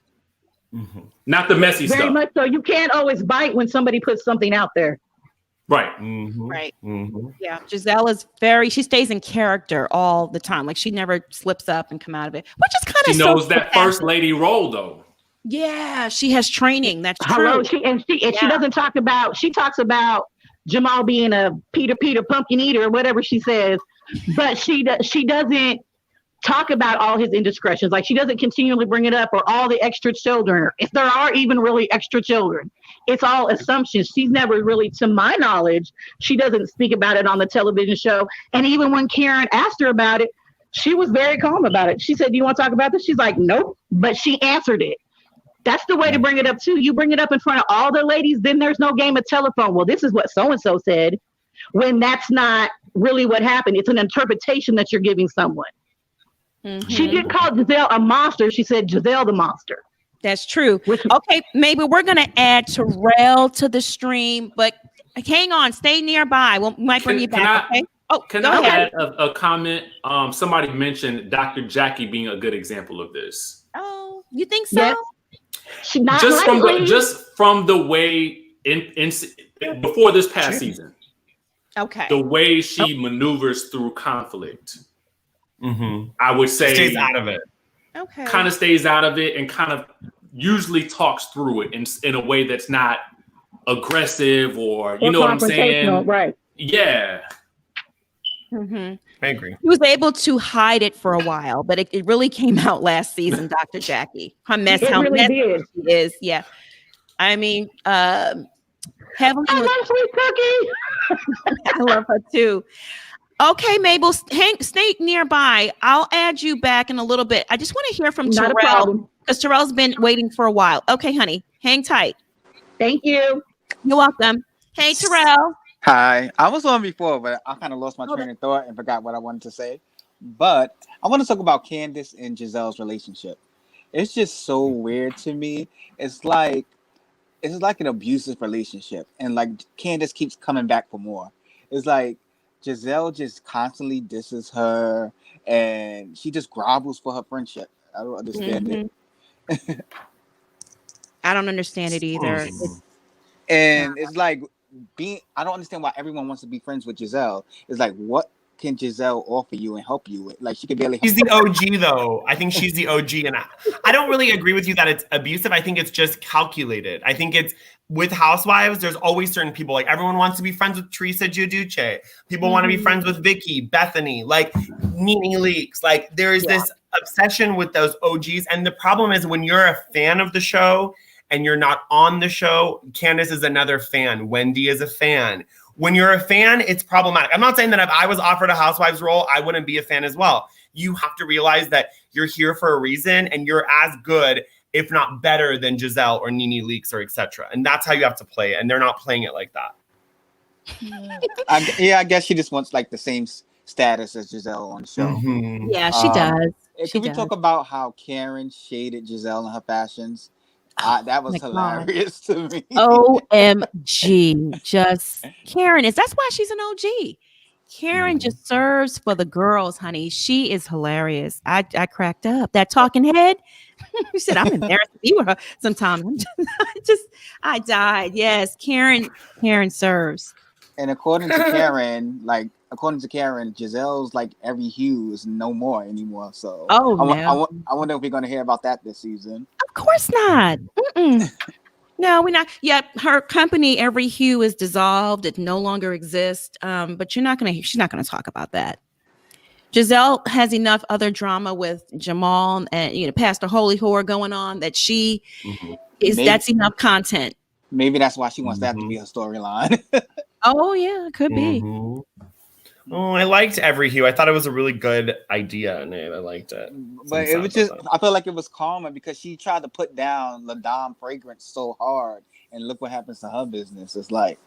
Not the messy stuff. Very much so. You can't always bite when somebody puts something out there. Right. Right. Yeah. Gizelle is she stays in character all the time. Like, she never slips up and come out of it, which is kind of She knows that first lady role, though. Yeah, she has training. That's true. She doesn't talk about, she talks about Jamal being a Peter pumpkin eater or whatever she says, but she doesn't talk about all his indiscretions. Like, she doesn't continually bring it up, or all the extra children, if there are even really extra children. It's all assumptions. She's never really, to my knowledge, she doesn't speak about it on the television show. And even when Karen asked her about it, she was very calm about it. She said, do you want to talk about this? She's like, nope. But she answered it. That's the way to bring it up too. You bring it up in front of all the ladies, then there's no game of telephone. Well, this is what so-and-so said, when that's not really what happened. It's an interpretation that you're giving someone. She did call Gizelle a monster. She said Gizelle the monster. That's true. Okay, maybe we're going to add Terrell to the stream, but hang on, stay nearby. We might bring you back. Okay. Can I add a comment? Somebody mentioned Dr. Jackie being a good example of this. Oh, you think so? Yes. Just from the way before this past season. Okay. The way she maneuvers through conflict. I would say stays out of it. Okay. Kind of stays out of it and kind of usually talks through it in a way that's not aggressive or you know what I'm saying? Right. Yeah. I agree. He was able to hide it for a while, but it really came out last season, Dr. Jackie. How messy she is. Yeah. I mean, Heavenly. I love Sweet Cookie. I love her too. Okay, Mabel, stay nearby. I'll add you back in a little bit. I just want to hear from Terrell, because Terrell's been waiting for a while. Okay, honey, hang tight. Thank you. You're welcome. Hey, Terrell. Hi. I was on before, but I kind of lost my train of thought and forgot what I wanted to say. But I want to talk about Candace and Giselle's relationship. It's just so weird to me. It's like it's like an abusive relationship, and like Candace keeps coming back for more. It's like Gizelle just constantly disses her, and she just grovels for her friendship. I don't understand it. I don't understand it either. And it's like I don't understand why everyone wants to be friends with Gizelle. It's like, what can Gizelle offer you and help you with? Like, she could barely. She's the OG, though. I think she's the OG, and I don't really agree with you that it's abusive. I think it's just calculated. I think it's with Housewives. There's always certain people. Like, everyone wants to be friends with Teresa Giudice. People want to be friends with Vicky, Bethany, like Nene Leakes. Like, there's this obsession with those OGs, and the problem is when you're a fan of the show and you're not on the show. Candace is another fan. Wendy is a fan. When you're a fan, it's problematic. I'm not saying that if I was offered a Housewives role, I wouldn't be a fan as well. You have to realize that you're here for a reason and you're as good, if not better, than Gizelle or Nene Leakes or etc. And that's how you have to play it. And they're not playing it like that. I guess she just wants like the same status as Gizelle on the show. Yeah, she does. Can we talk about how Karen shaded Gizelle and her fashions? That was hilarious to me. OMG. Just Karen that's why she's an OG. Karen just serves for the girls, honey. She is hilarious. I cracked up. That talking head. You said I'm embarrassed to be with her sometimes. I died. Yes, Karen serves. And according to Karen, Gizelle's like every hue is no more anymore. So I wonder if we're going to hear about that this season. Of course not. No, we're not. Yeah, her company, Every Hue, is dissolved. It no longer exists. But she's not going to talk about that. Gizelle has enough other drama with Jamal and Pastor Holy Whore going on that that's enough content. Maybe that's why she wants that to be her storyline. Oh yeah, it could be. Oh, I liked Every Hue. I thought it was a really good idea, Nate. I liked it. But it was I feel like it was calmer because she tried to put down La Dame fragrance so hard, and look what happens to her business. It's like,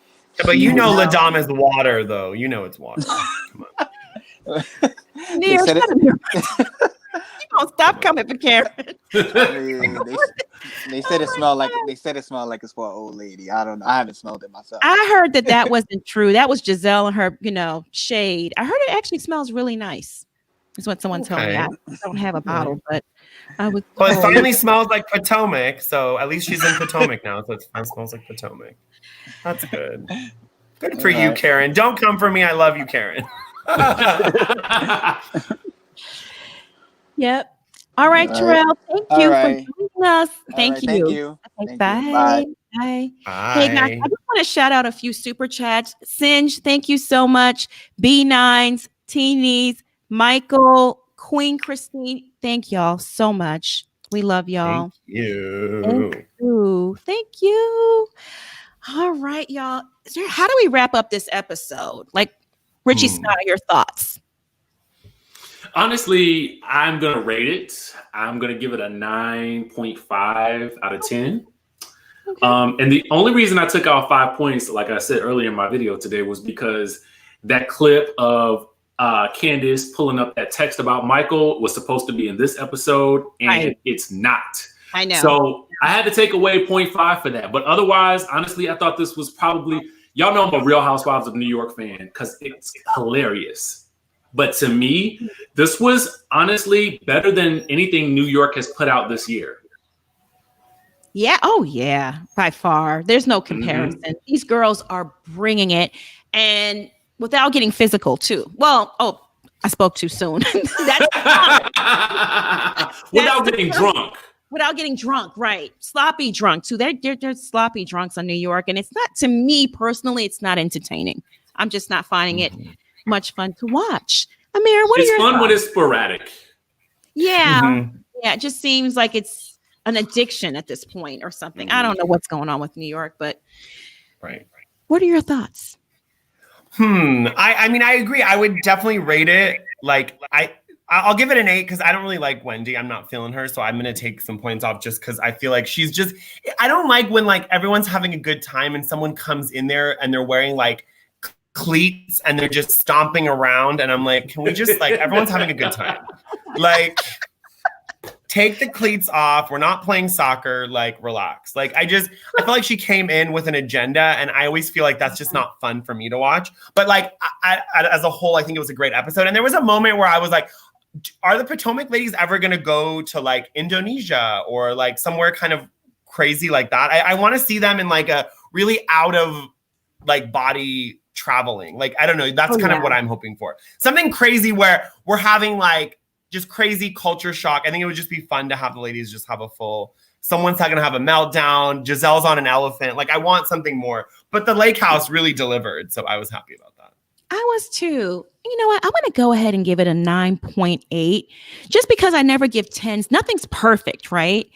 but La Dame is water, though. You know it's water. Come on. You don't stop coming for Karen. They said it smelled like it's for an old lady. I don't know. I haven't smelled it myself. I heard that wasn't true. That was Gizelle and her, shade. I heard it actually smells really nice. Is what someone told me. I don't have a bottle, but I was. Well, it finally smells like Potomac, so at least she's in Potomac now. So it smells like Potomac. That's good. Good for you, Karen. Don't come for me. I love you, Karen. Yep. All right, Terrell. Thank you for joining us. Thank you. Thank you. Okay, bye. Bye. Hey guys, I just want to shout out a few super chats. Singe, thank you so much. B9s, Teenies, Michael, Queen Christine. Thank y'all so much. We love y'all. Thank you. Thank you. All right, y'all. How do we wrap up this episode? Like, Richie Scott, your thoughts? Honestly, I'm going to rate it. I'm going to give it a 9.5 out of 10. Okay. And the only reason I took out 5 points, like I said earlier in my video today, was because that clip of Candace pulling up that text about Michael was supposed to be in this episode, and it's not. I know. So I had to take away 0.5 for that. But otherwise, honestly, I thought this was probably, y'all know I'm a Real Housewives of New York fan because it's hilarious. But to me, this was honestly better than anything New York has put out this year. Yeah. Oh, yeah. By far. There's no comparison. These girls are bringing it. And without getting physical, too. Well, I spoke too soon. Without getting drunk. Without getting drunk, right. Sloppy drunk, too. They're sloppy drunks on New York. And it's not, to me personally, it's not entertaining. I'm just not finding it much fun to watch. Amir, what are your thoughts? It's fun when it's thoughts? Sporadic. Yeah. Yeah, it just seems like it's an addiction at this point or something. I don't know what's going on with New York, but what are your thoughts? I mean, I agree. I would definitely rate it. Like, I'll give it an 8 because I don't really like Wendy. I'm not feeling her, so I'm gonna take some points off just because I feel like she's just. I don't like when like everyone's having a good time and someone comes in there and they're wearing like cleats and they're just stomping around, and I'm like, can we just like everyone's having a good time? Like, take the cleats off. We're not playing soccer. Like, relax. Like, I felt like she came in with an agenda, and I always feel like that's just not fun for me to watch. But like, I as a whole, I think it was a great episode. And there was a moment where I was like, are the Potomac ladies ever going to go to like Indonesia or like somewhere kind of crazy like that? I want to see them in like a really out of like body traveling. Like, I don't know. That's kind of what I'm hoping for. Something crazy where we're having like just crazy culture shock. I think it would just be fun to have the ladies just have a full, someone's not going to have a meltdown. Giselle's on an elephant. Like, I want something more. But the lake house really delivered. So I was happy about that. I was too. You know what? I'm going to go ahead and give it a 9.8 just because I never give 10s. Nothing's perfect, right?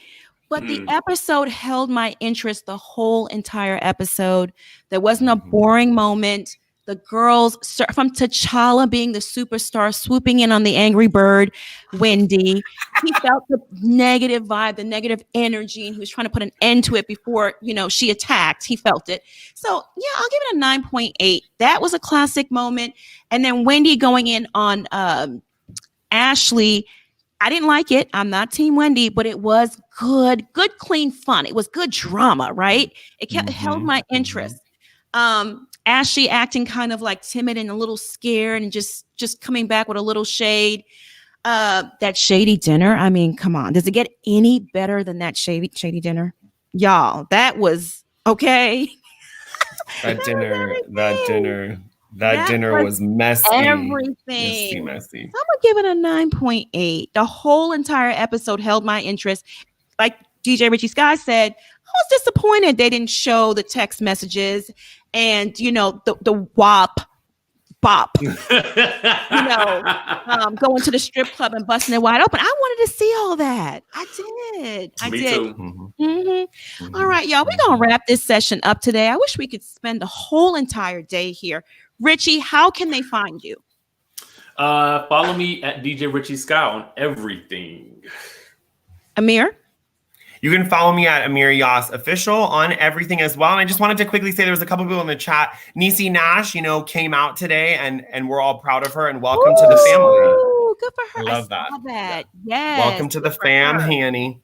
But the episode held my interest the whole entire episode. There wasn't a boring moment. The girls, from T'Challa being the superstar, swooping in on the angry bird, Wendy. He felt the negative vibe, the negative energy, and he was trying to put an end to it before, she attacked. He felt it. So, yeah, I'll give it a 9.8. That was a classic moment. And then Wendy going in on Ashley. I didn't like it. I'm not Team Wendy, but it was good, clean fun. It was good drama, right? It held my interest. Ashley acting kind of like timid and a little scared and just coming back with a little shade. That shady dinner. I mean, come on. Does it get any better than that shady dinner? Y'all, that was okay. That dinner was messy. Everything. Messy. I'm going to give it a 9.8. The whole entire episode held my interest. Like DJ Richie Sky said, I was disappointed they didn't show the text messages and, the WAP bop, going to the strip club and busting it wide open. I wanted to see all that. I did. Me too. All right, y'all, we're going to wrap this session up today. I wish we could spend the whole entire day here. Richie, how can they find you? Follow me at DJ Richie Sky on everything. Amir? You can follow me at Amir Yas Official on everything as well. And I just wanted to quickly say there was a couple people in the chat. Niecy Nash, came out today and we're all proud of her and welcome to the family. Good for her. I love that. Yeah. Yes. Welcome to the fam, Hanny.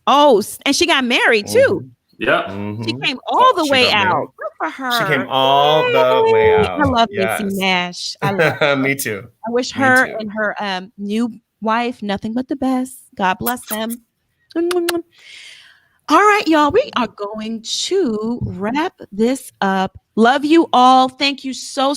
Oh, and she got married too. Yeah. She came all the way out. Good for her. She came all the way out. I love Niecy Nash. I love her. Me too. I wish her and her new wife nothing but the best. God bless them. All right, y'all, we are going to wrap this up. Love you all. Thank you so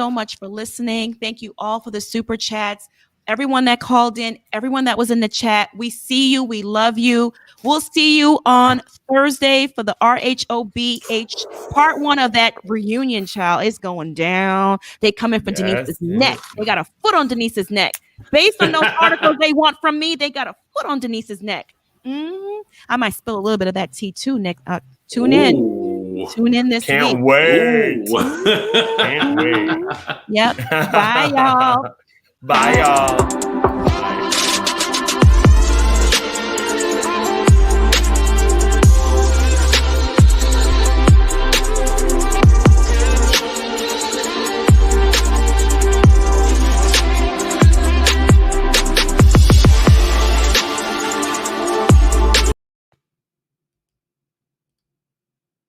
much for listening. Thank you all for the super chats. Everyone that called in, everyone that was in the chat, we see you. We love you. We'll see you on Thursday for the RHOBH part 1 of that reunion, child. It's going down. They coming for Denise's neck. They got a foot on Denise's neck. Based on those articles they want from me, they got a foot on Denise's neck. I might spill a little bit of that tea too. Next, tune in this week. Can't wait. Can't wait. Yep. Bye, y'all. Bye, y'all.